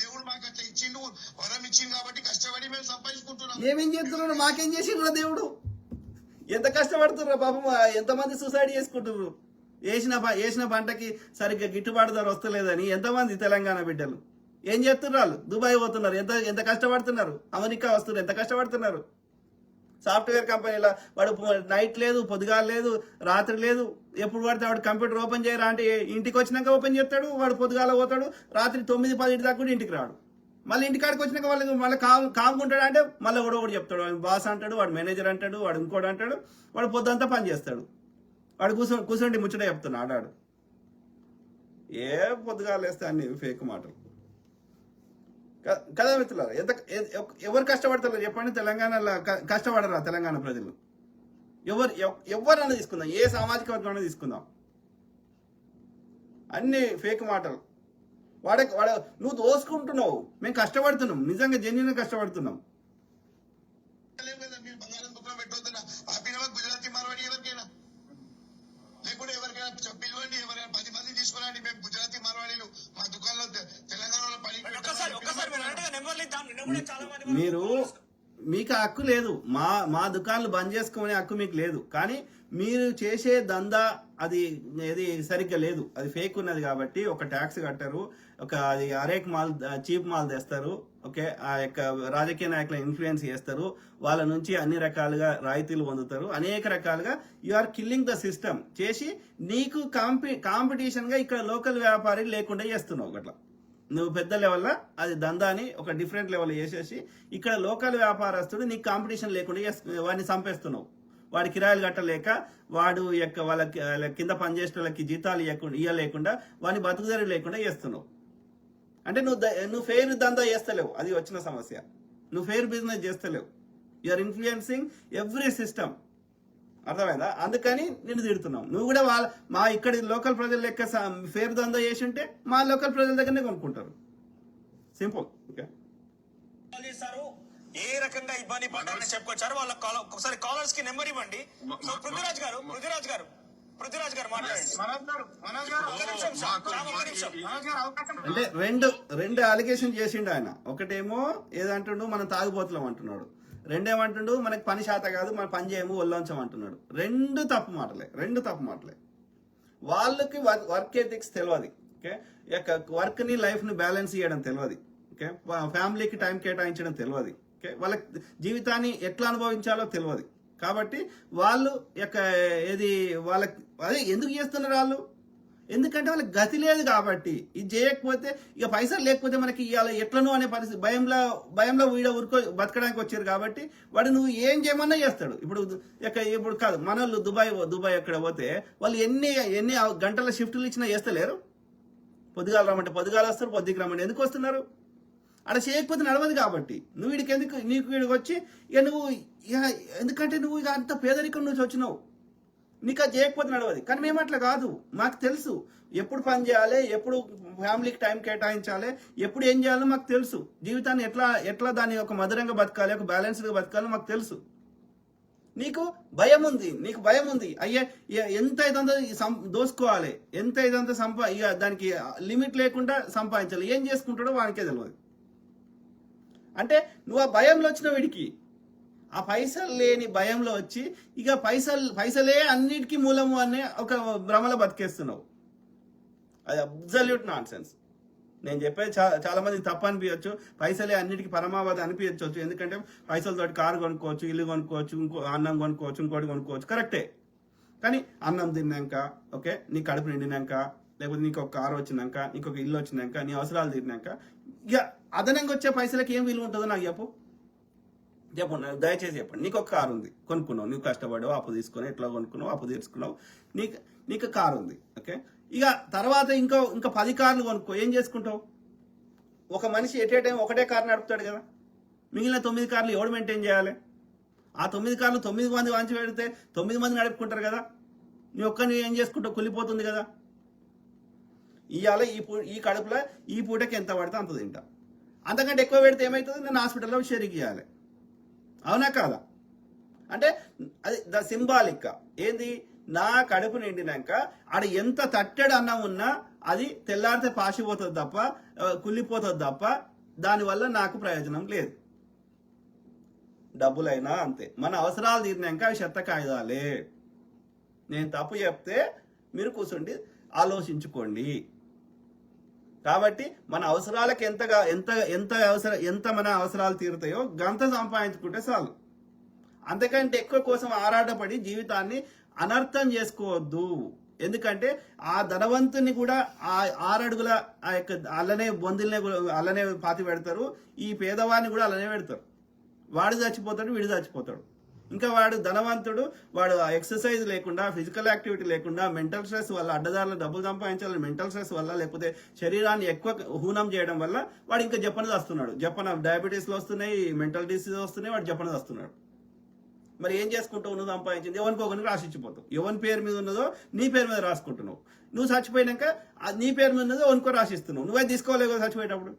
దేవుడు మాకు అట్లా ఇచ్చిండు, వరం ఇచ్చింది కాబట్టి కష్టపడి మేము సంపాదించుకుంటున్నాం. ఏమేం చేస్తున్నాడు? మాకేం చేసిండ్రా దేవుడు? ఎంత కష్టపడుతుర్రా పాపం. ఎంతమంది సూసైడ్ చేసుకుంటుర్రు? వేసిన పంటకి సరిగ్గా గిట్టుబాటు ధర వస్తలేదని ఎంతమంది తెలంగాణ బిడ్డలు ఏం చేస్తున్నారు? దుబాయ్ పోతున్నారు, ఎంత కష్టపడుతున్నారు. అమెరికా వస్తున్నారు, ఎంత కష్టపడుతున్నారు. సాఫ్ట్వేర్ కంపెనీలో వాడు నైట్ లేదు, పొద్దుగాల లేదు, రాత్రి లేదు, ఎప్పుడు పడితే వాడు కంప్యూటర్ ఓపెన్ చేయరా అంటే ఇంటికి వచ్చినాక ఓపెన్ చేస్తాడు. వాడు పొద్దుగాల పోతాడు, రాత్రి 9-10 దాకా కూడా ఇంటికి రాడు. మళ్ళీ ఇంటికాడికి వచ్చినాక మళ్ళీ కాముకుంటాడు అంటే మళ్ళీ ఒకటి చెప్తాడు. వాడు బాస్ అంటాడు, వాడు మేనేజర్ అంటాడు, వాడు ఇంకోటి అంటాడు. వాడు పొద్దంతా పని చేస్తాడు. వాడు కూర్చోండి ముచ్చట చెప్తున్నాడు ఆడాడు. ఏ పొద్దుగాలు వేస్తే అన్ని ఫేక్ మాటలు కదా మిత్రులారా. ఎవరు కష్టపడతారు చెప్పండి? తెలంగాణలో కష్టపడరా తెలంగాణ ప్రజలు? ఎవరన్నా తీసుకుందాం, ఏ సామాజిక వర్గం తీసుకుందాం, అన్ని ఫేక్ మాటలు. నువ్వు దోసుకుంటున్నావు, మేము కష్టపడుతున్నాం, నిజంగా జెన్యున్ కష్టపడుతున్నాం. మీరు బంగారం దుకాణం పెట్టొద్దునా? ఆపినవా గుజరాతీ మార్వాడి ఎవరికైనా? లేకుంటే ఎవరికైనా పిలవండి, ఎవరైనా 10 మంది తీసుకురండి. మేము గుజరాతీ మార్వాడీలు మా దుకాణంలో తెలంగాణలో పని. మీకు హక్కు లేదు, మా దుకాణాలు బంద్ చేసుకునే హక్కు మీకు లేదు. కానీ మీరు చేసే దందా అది సరిగ్గా లేదు, అది ఫేక్ ఉన్నది కాబట్టి ఒక ట్యాక్స్ కట్టరు, అది అరేక్ మాల్ చీప్ మాల్ తెస్తారు. ఓకే, ఆ యొక్క రాజకీయ నాయకులను ఇన్ఫ్లుయెన్స్ చేస్తారు, వాళ్ళ నుంచి అన్ని రకాలుగా రాయితీలు పొందుతారు, అనేక రకాలుగా you are killing the system చేసి నీకు కాంపిటీషన్ గా ఇక్కడ లోకల్ వ్యాపారులు లేకుండా చేస్తున్నావు. అట్లా నువ్వు పెద్ద లెవెల్లో అది దందాని ఒక డిఫరెంట్ లెవెల్ చేసేసి ఇక్కడ లోకల్ వ్యాపారస్తుడు నీకు కాంపిటీషన్ లేకుండా వాడిని చంపేస్తున్నావు. వాడి కిరాయిలు కట్టలేక వాడు వాళ్ళ కింద పనిచేసే వాళ్ళకి జీతాలు ఇవ్వలేకుండా వాడిని బతుకుదరి లేకుండా చేస్తున్నావు. అంటే నువ్వు ఫెయిర్ దందా చేస్తలేవు, అది వచ్చిన సమస్య. నువ్వు ఫెయిర్ బిజినెస్ చేస్తలేవు, you are influencing every system. అర్థమైందా? అందుకని నేను తిడుతున్నాం. నువ్వు కూడా మా ఇక్కడ లోకల్ ప్రజల లెక్క ఫేర్ దందా చేసి ఉంటే మా లోకల్ ప్రజల దగ్గరనే కొనుక్కుంటారు. సింపుల్. ఓకే, ఏ రకంగా ఇబ్బంది పడ్డారని చెప్పుకొచ్చారు. వాళ్ళ ఒకసారి కాలర్స్ కి నెంబర్ ఇవ్వండి. పృథ్వీరాజ్ గారు మాట్లాడండి. అంటే రెండు అలిగేషన్ చేసిండు ఆయన. ఒకటేమో ఏదంటుండు మనం తాగుబోతున్నాం అంటున్నాడు, రెండేమంటుండు మనకి పని శాత కాదు, మన పని చేయము ఒళ్ళొంచం అంటున్నాడు. రెండు తప్పు మాటలే. వాళ్ళకి వర్క్ ఎథిక్స్ తెలియదు. ఓకే, వర్క్ ని లైఫ్ ని బ్యాలెన్స్ చేయడం తెలియదు. ఓకే, ఫ్యామిలీకి టైం కేటాయించడం తెలియదు. ఓకే, వాళ్ళ జీవితాన్ని ఎట్లా అనుభవించాలో తెలియదు. కాబట్టి వాళ్ళు అదే ఎందుకు చేస్తున్నారు వాళ్ళు? ఎందుకంటే వాళ్ళకి గతి లేదు కాబట్టి. ఇది చేయకపోతే ఇక పైసలు లేకపోతే మనకి ఇవాళ ఎట్లనో అనే పరిస్థితి, భయంలో బతకడానికి వచ్చారు కాబట్టి వాడు నువ్వు ఏం చేయమన్నా చేస్తాడు. ఇప్పుడు కాదు, మన వాళ్ళు దుబాయ్ ఎక్కడ పోతే వాళ్ళు ఎన్ని గంటల షిఫ్ట్లు ఇచ్చినా చేస్తలేరు. పొద్దుగాల రమ్మంటే పొద్దుగాల వస్తారు, పొద్దుకి రమ్మంటే ఎందుకు వస్తున్నారు? అక్కడ చేయకపోతే నడవదు కాబట్టి నువ్వు వీడికి ఎందుకు నీకు వీడికి వచ్చి ఇక నువ్వు ఇక ఎందుకంటే నువ్వు ఇక అంత పేదరికం నుంచి వచ్చినావు, నీకు అది చేయకపోతే నడవదు. కానీ మేము అట్లా కాదు, మాకు తెలుసు ఎప్పుడు పని చేయాలి, ఎప్పుడు ఫ్యామిలీకి టైం కేటాయించాలి, ఎప్పుడు ఏం చేయాలో మాకు తెలుసు. జీవితాన్ని ఎట్లా దాన్ని ఒక మధురంగా బతకాలి, ఒక బ్యాలెన్స్గా బతకాలో మాకు తెలుసు. నీకు భయం ఉంది అయ్యే ఎంత ఇదంతా దోసుకోవాలి, ఎంత ఇదంతా ఇక దానికి లిమిట్ లేకుండా సంపాదించాలి, ఏం చేసుకుంటాడో వానికే తెలియదు. అంటే నువ్వు ఆ భయంలో వచ్చిన వీడికి ఆ పైసలు లేని భయంలో వచ్చి ఇక పైసలే అన్నిటికీ మూలము అనే ఒక భ్రమలో బతికేస్తున్నావు. అది అబ్సల్యూట్ నాన్ సెన్స్. నేను చెప్పేది చాలా మందికి తప్పు అనిపించవచ్చు, పైసలే అన్నిటికీ పరమావధి అనిపించవచ్చు. ఎందుకంటే పైసలతోటి కారు కొనుక్కోవచ్చు, ఇల్లు కొనుక్కోవచ్చు, ఇంకో అన్నం కొనుక్కోవచ్చు, ఇంకోటి కొనుక్కోవచ్చు, కరెక్టే. కానీ అన్నం తిన్నాక, ఓకే, నీ కడుపు నిండినాక, లేకపోతే నీకు ఒక కారు వచ్చినాక, నీకు ఒక ఇల్లు వచ్చినాక, నీ అవసరాలు తీరినాక ఇక అదనంగా వచ్చే పైసలకి ఏం విలువ ఉంటుందో నాకు చెప్పండి, దయచేసి చెప్పండి. నీకు ఒక కారు ఉంది, కొనుక్కున్నావు, నువ్వు కష్టపడావు, అప్పు తీసుకుని ఎట్లా కొనుక్కున్నావు, అప్పు తీర్చుకున్నావు, నీకు కారు ఉంది, ఓకే. ఇక తర్వాత ఇంకా 10 కార్లు కొనుక్కో, ఏం చేసుకుంటావు? ఒక మనిషి ఎటే టైం ఒకటే కారు నడుపుతాడు కదా, మిగిలిన 9 కార్లు ఎవడు మెయింటైన్ చేయాలి? ఆ 9 కార్లు 9 మంది వంచి పెడితే 9 మంది నడుపుకుంటారు కదా, నీ ఒక్కరిని ఏం చేసుకుంటావు? కుళ్ళిపోతుంది కదా. ఇవాళ ఈ కడుపులో ఈ పూటకి ఎంత పడితే అంత తింటా, అంతకంటే ఎక్కువ పెడితే ఏమవుతుంది? నేను హాస్పిటల్లో షేరింగ్ చేయాలి, అవునా కాదా? అంటే అది ద సింబాలిక్. ఏంది? నా కడుపు నిండినాక ఆడ ఎంత తట్టెడు అన్నం ఉన్నా అది తెల్లారితే పాసిపోతుంది తప్ప, కుళ్ళిపోతుంది తప్ప, దానివల్ల నాకు ప్రయోజనం లేదు. డబ్బులైనా అంతే, మన అవసరాలు తీరినాక అవి చెత్త కాగితాలే. నేను తప్పు చెప్తే మీరు కూర్చుండి ఆలోచించుకోండి. కాబట్టి మన అవసరాలకు ఎంత మన అవసరాలు తీరుతాయో గంత సంపాదించుకుంటే చాలు. అంతకంటే ఎక్కువ కోసం ఆరాటపడి జీవితాన్ని అనర్థం చేసుకోవద్దు. ఎందుకంటే ఆ ధనవంతుని కూడా ఆ 6 అడుగుల ఆ యొక్క అల్లనే బొందిల్నే అల్లనే పాతి పెడతారు, ఈ పేదవాడిని కూడా అల్లనే పెడతారు. వాడు చచ్చిపోతాడు, వీడు చచ్చిపోతాడు. ఇంకా వాడు ధనవంతుడు, వాడు ఎక్సర్సైజ్ లేకుండా, ఫిజికల్ యాక్టివిటీ లేకుండా, మెంటల్ స్ట్రెస్ వల్ల, అడ్డదారులు డబ్బులు సంపాదించాలని మెంటల్ స్ట్రెస్ వల్ల, లేకపోతే శరీరాన్ని ఎక్కువ హూనం చేయడం వల్ల వాడు ఇంకా జపనది వస్తున్నాడు. డయాబెటీస్లు వస్తున్నాయి, మెంటల్ డిసీజ్ వస్తున్నాయి, వాడు జపనది వస్తున్నాడు. మరి ఏం చేసుకుంటావు? నువ్వు సంపాదించింది ఎవరికొకరికి రాసిచ్చిపోతావు. ఎవరి పేరు మీద ఉన్నదో నీ పేరు మీద రాసుకుంటున్నావు. నువ్వు చచ్చిపోయినాక నీ పేరు మీద ఉన్నదో ఎవరికో రాసిస్తున్నావు. నువ్వే తీసుకోలేవు కదా చచ్చిపోయేటప్పుడు.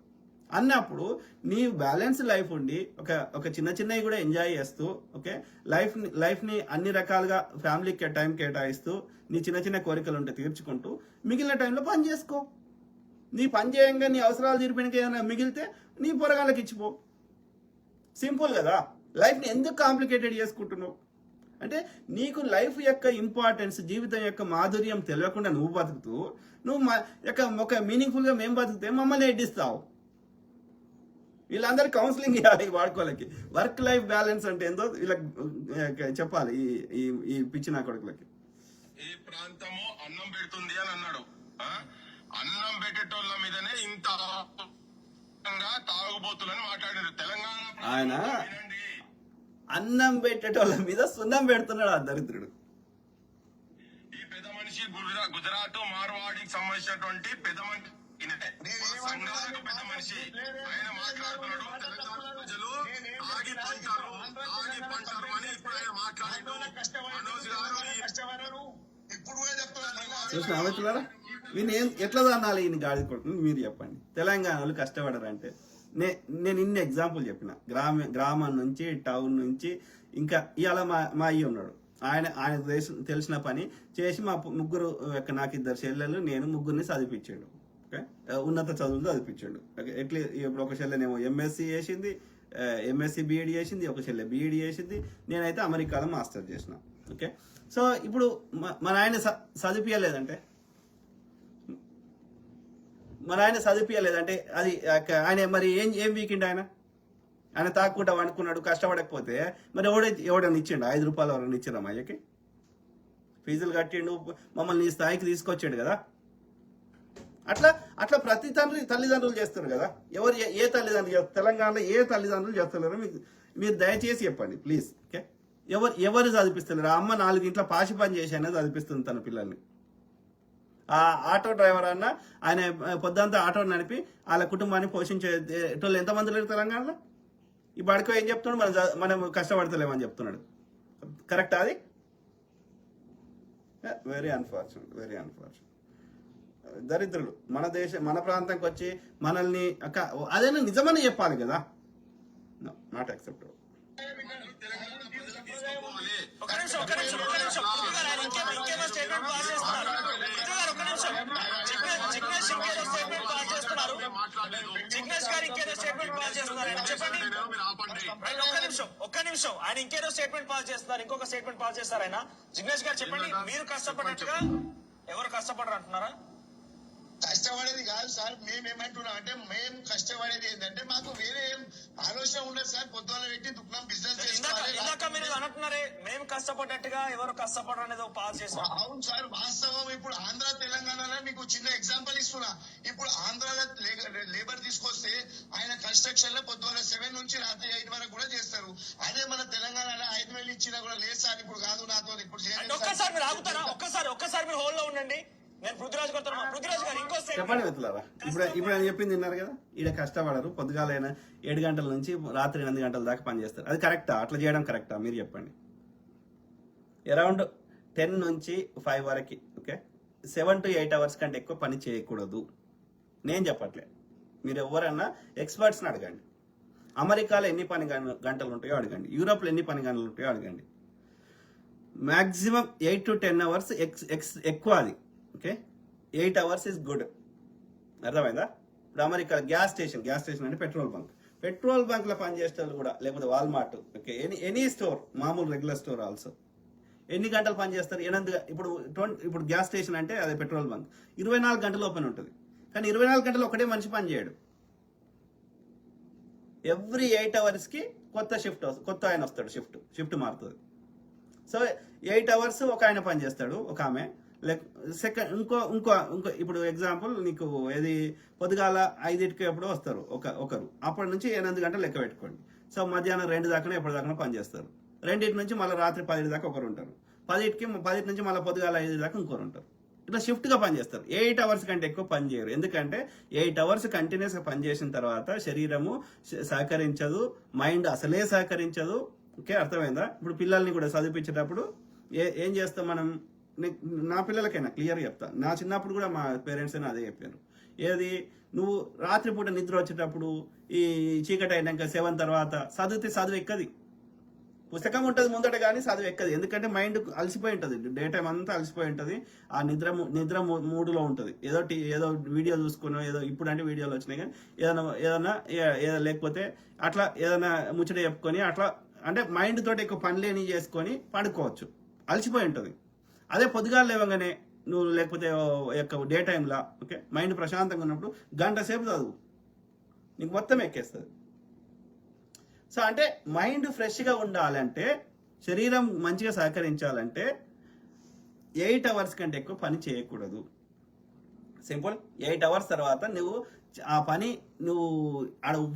అన్నప్పుడు నీ బ్యాలెన్స్ లైఫ్ ఉండి ఒక చిన్నవి కూడా ఎంజాయ్ చేస్తూ, ఓకే, లైఫ్ని అన్ని రకాలుగా ఫ్యామిలీకి టైం కేటాయిస్తూ, నీ చిన్న కోరికలు ఉంటే తీర్చుకుంటూ మిగిలిన టైంలో పని చేసుకో. నీ పని చేయంగా నీ అవసరాలు తీరిపోయినాక ఏదైనా మిగిలితే నీ పొరగాళ్ళకి ఇచ్చిపో. సింపుల్ కదా. లైఫ్ని ఎందుకు కాంప్లికేటెడ్ చేసుకుంటున్నావు? అంటే నీకు లైఫ్ యొక్క ఇంపార్టెన్స్, జీవితం యొక్క మాధుర్యం తెలియకుండా నువ్వు బతుకుతూ, నువ్వు ఒక మీనింగ్ఫుల్గా మేము బతుకుతే మమ్మల్ని ఎడ్డిస్తావు. వీళ్ళందరూ కౌన్సిలింగ్ ఇవ్వాలి వాడుకోలకి. వర్క్ లైఫ్ బ్యాలెన్స్ అంటే ఏందో వీళ్ళకి చెప్పాలి, ఈ పిచ్చి నా కొడుకులకి. ఈ ప్రాంతము అన్నం పెడుతుంది అని అన్నాడు. అన్నం పెట్టేటోళ్ళ మీదనే ఇంత తాగుబోతులని మాట్లాడారు. తెలంగాణ ఆయన అన్నం పెట్టేటోళ్ళ మీద సున్నం పెడుతున్నాడు ఆ దరిద్రుడు. ఈ పెద్ద మనిషి గుజరాత్ మార్వాడికి సంబంధించినటువంటి పెద్ద మనిషి, పెద్ద మనిషి ఆయన మాట్లాడుతున్నాడు. తెలంగాణ ప్రజలు ఆగి పంటారు అని ఇప్పుడు ఆయన మాట్లాడారు. మనోజ్ గారు ఇప్పుడు కూడా చెప్తున్నారు. చూసిన అవచ్చులారా, వీని ఎట్లా అనాలి? ఈయన గాడి కొడుకుని మీరు చెప్పండి. తెలంగాణ వాళ్ళు కష్టపడరంటే నేను ఇన్ని ఎగ్జాంపుల్ చెప్పిన. గ్రామం నుంచి, టౌన్ నుంచి, ఇంకా ఇవాళ మా అయ్యి ఉన్నాడు. ఆయన తెలిసిన పని చేసి మా ముగ్గురు, నాకు 2 చెల్లెలు, నేను ముగ్గురిని చదివించాడు. ఓకే, ఉన్నత చదువులు చదివించాడు. ఎట్లా ఇప్పుడు ఒక చెల్లెనేమో ఎంఎస్సి చేసింది, ఎంఎస్సి బీఈడి చేసింది, ఒక చెల్లె బీఈడి చేసింది, నేనైతే అమెరికాలో మాస్టర్ చేసిన. ఓకే, సో ఇప్పుడు మన ఆయన చదివించలేదంటే అది ఆయన మరి ఏం వీకిండి? ఆయన తాక్కుంటా వండుకున్నాడు, కష్టపడకపోతే మరి ఎవడని ఇచ్చిండు? 5 రూపాయలు ఎవరైనా ఇచ్చిండు అయ్యకి? ఫీజులు కట్టిండు, మమ్మల్ని ఈ స్థాయికి తీసుకొచ్చాడు కదా. అట్లా ప్రతి తల్లిదండ్రులు చేస్తారు కదా. ఏ తల్లిదండ్రులు తెలంగాణలో ఏ తల్లిదండ్రులు చేస్తున్నారు మీరు దయచేసి చెప్పండి ప్లీజ్. ఓకే, ఎవరు చదివిస్తున్నారు? అమ్మ 4 ఇంట్లో పాసి పని చేసి అయినా చదివిస్తుంది తన పిల్లల్ని. ఆ ఆటో డ్రైవర్ అన్న ఆయన పొద్దంతా ఆటో నడిపి వాళ్ళ కుటుంబాన్ని పోషించేటోళ్ళు ఎంతమంది లేరు తెలంగాణలో? ఈ బడికో ఏం చెప్తున్నాడు, మనం కష్టపడతలేమని చెప్తున్నాడు. కరెక్టా అది? Very unfortunate, very unfortunate. దరిద్రులు మన ప్రాంతంకి వచ్చి మనల్ని అదేనా నిజమని చెప్పాలి కదా. Not acceptable. ఒక నిమిషం ఆయన ఇంకేమో స్టేట్మెంట్ పాస్ చేస్తున్నారు. ఒక నిమిషం జిగ్నేష్ ఇంకేదో స్టేట్మెంట్ పాస్ చేస్తున్నారు. జిగ్నేష్ గారు ఇంకేదో స్టేట్మెంట్ పాస్ చేస్తున్నారు. చెప్పండి. ఒక్క నిమిషం ఆయన ఇంకేదో స్టేట్మెంట్ పాస్ చేస్తున్నారు. ఇంకొక స్టేట్మెంట్ పాస్ చేస్తారు ఆయన. జిగ్నేష్ గారు చెప్పండి. మీరు కష్టపడినట్టుగా ఎవరు కష్టపడరు అంటున్నారా? కష్టపడేది కాదు సార్, మేమేమంటున్నాం అంటే మేము కష్టపడేది ఏంటంటే మాకు వేరే ఏం ఆలోచన ఉండదు సార్. పొద్దున్న పెట్టి దుఃఖం బిజినెస్ చేసుకోవాలి. ఇందాక మీరు అంటున్నారే మేము కష్టపడ్డట్టుగా ఎవరు కష్టపడరు అనేది పాస్ చేస్తాం. అవును సార్, వాస్తవం. ఇప్పుడు ఆంధ్ర తెలంగాణలో మీకు చిన్న ఎగ్జాంపుల్ ఇస్తున్నా. ఇప్పుడు ఆంధ్రాలో లేబర్ తీసుకొస్తే ఆయన కన్స్ట్రక్షన్ లో పొద్దున్న 7 నుంచి రాత్రి 8 వరకు కూడా చేస్తారు. అదే మన తెలంగాణలో 5,000 ఇచ్చినా కూడా లేదు సార్. ఇప్పుడు కాదు నాతో ఇప్పుడు ఒక్కసారి మీరు ఆగుతారా? ఒక్కసారి మీరు హోల్డ్ లో ఉండండి. నేను పృథ్వీరాజ్ గారు ఇంకో చెప్పండి మిత్రులారా. ఇప్పుడు ఆయన చెప్పింది విన్నారు కదా. ఈడ కష్టపడరు, పొద్దుగాలైన 7 గంటల నుంచి రాత్రి 8 గంటల దాకా పనిచేస్తారు. అది కరెక్టా? అట్లా చేయడం కరెక్టా? మీరు చెప్పండి. అరౌండ్ 10 నుంచి 5 వరకు, ఓకే, 7 to 8 అవర్స్ కంటే ఎక్కువ పని చేయకూడదు. నేను చెప్పట్లే, మీరు ఎవరన్నా ఎక్స్పర్ట్స్ని అడగండి. అమెరికాలో ఎన్ని పని గంటలు ఉంటాయో అడగండి. యూరోప్లో ఎన్ని పని గంటలు ఉంటాయో అడగండి. మ్యాక్సిమం 8 to 10 అవర్స్ ఎక్కువ అది. Okay, 8 hours is good. అర్థమైందా? ఇప్పుడు అమెరికా గ్యాస్ స్టేషన్ అంటే పెట్రోల్ బంక్లో పనిచేసే వాళ్ళు కూడా, లేకపోతే వాల్మార్ట్, ఓకే, ఎనీ స్టోర్, మామూలు రెగ్యులర్ స్టోర్ ఆల్సో ఎన్ని గంటలు పనిచేస్తారు? 8. ఇప్పుడు గ్యాస్ స్టేషన్ అంటే అదే పెట్రోల్ బంక్ 24 గంటలు ఓపెన్ ఉంటుంది. కానీ 24 గంటలు ఒకటే మనిషి పని చేయడు. ఎవ్రీ 8 అవర్స్కి కొత్త ఆయన వస్తాడు. షిఫ్ట్ మారుతుంది. సో 8 అవర్స్ ఒక ఆయన పని చేస్తాడు, ఒక ఆమె. సెకండ్ ఇంకో ఇప్పుడు ఎగ్జాంపుల్ నీకు ఏది పొద్దుగాల 5కి ఎప్పుడో వస్తారు ఒకరు. అప్పటి నుంచి 8 గంటలు లెక్క పెట్టుకోండి. సో మధ్యాహ్నం 2 దాకా ఎప్పటిదాకా పనిచేస్తారు. 2 నుంచి మళ్ళీ రాత్రి 10 దాకా ఒకరు ఉంటారు. 10 నుంచి మళ్ళీ పొద్దుగాల 5 దాకా ఇంకోరు ఉంటారు. ఇట్లా షిఫ్ట్గా పనిచేస్తారు. 8 అవర్స్ కంటే ఎక్కువ పని చేయరు. ఎందుకంటే 8 అవర్స్ కంటిన్యూస్గా పనిచేసిన తర్వాత శరీరము సహకరించదు, మైండ్ అసలే సహకరించదు. ఓకే, అర్థమైందా? ఇప్పుడు పిల్లల్ని కూడా చదివించేటప్పుడు ఏం చేస్తాం మనం? నా పిల్లలకైనా క్లియర్గా చెప్తా. నా చిన్నప్పుడు కూడా మా పేరెంట్స్ అయినా అదే చెప్పారు. ఏది, నువ్వు రాత్రిపూట నిద్ర వచ్చేటప్పుడు ఈ చీకటి అయినాక 7 తర్వాత చదువు ఎక్కది. పుస్తకం ఉంటుంది ముందట కానీ చదువు ఎక్కది. ఎందుకంటే మైండ్ అలసిపోయి ఉంటుంది, డే టైం అంతా అలసిపోయి ఉంటుంది. ఆ నిద్ర మూడులో ఉంటుంది. ఏదో వీడియో చూసుకునో, ఏదో ఇప్పుడు అంటే వీడియోలు వచ్చినాయి కానీ ఏదైనా లేకపోతే అట్లా ఏదైనా ముచ్చట చెప్పుకొని అట్లా అంటే మైండ్ తోటి ఎక్కువ పనులేని చేసుకొని పడుకోవచ్చు. అలసిపోయి ఉంటుంది. అదే పొద్దుగాలు లేవగానే నువ్వు లేకపోతే డే టైంలో, ఓకే, మైండ్ ప్రశాంతంగా ఉన్నప్పుడు గంట సేపు చదువు, నీకు మొత్తం ఎక్కేస్తుంది. సో అంటే మైండ్ ఫ్రెష్గా ఉండాలంటే, శరీరం మంచిగా సహకరించాలంటే 8 అవర్స్ కంటే ఎక్కువ పని చేయకూడదు. సింపుల్. 8 అవర్స్ తర్వాత నువ్వు ఆ పని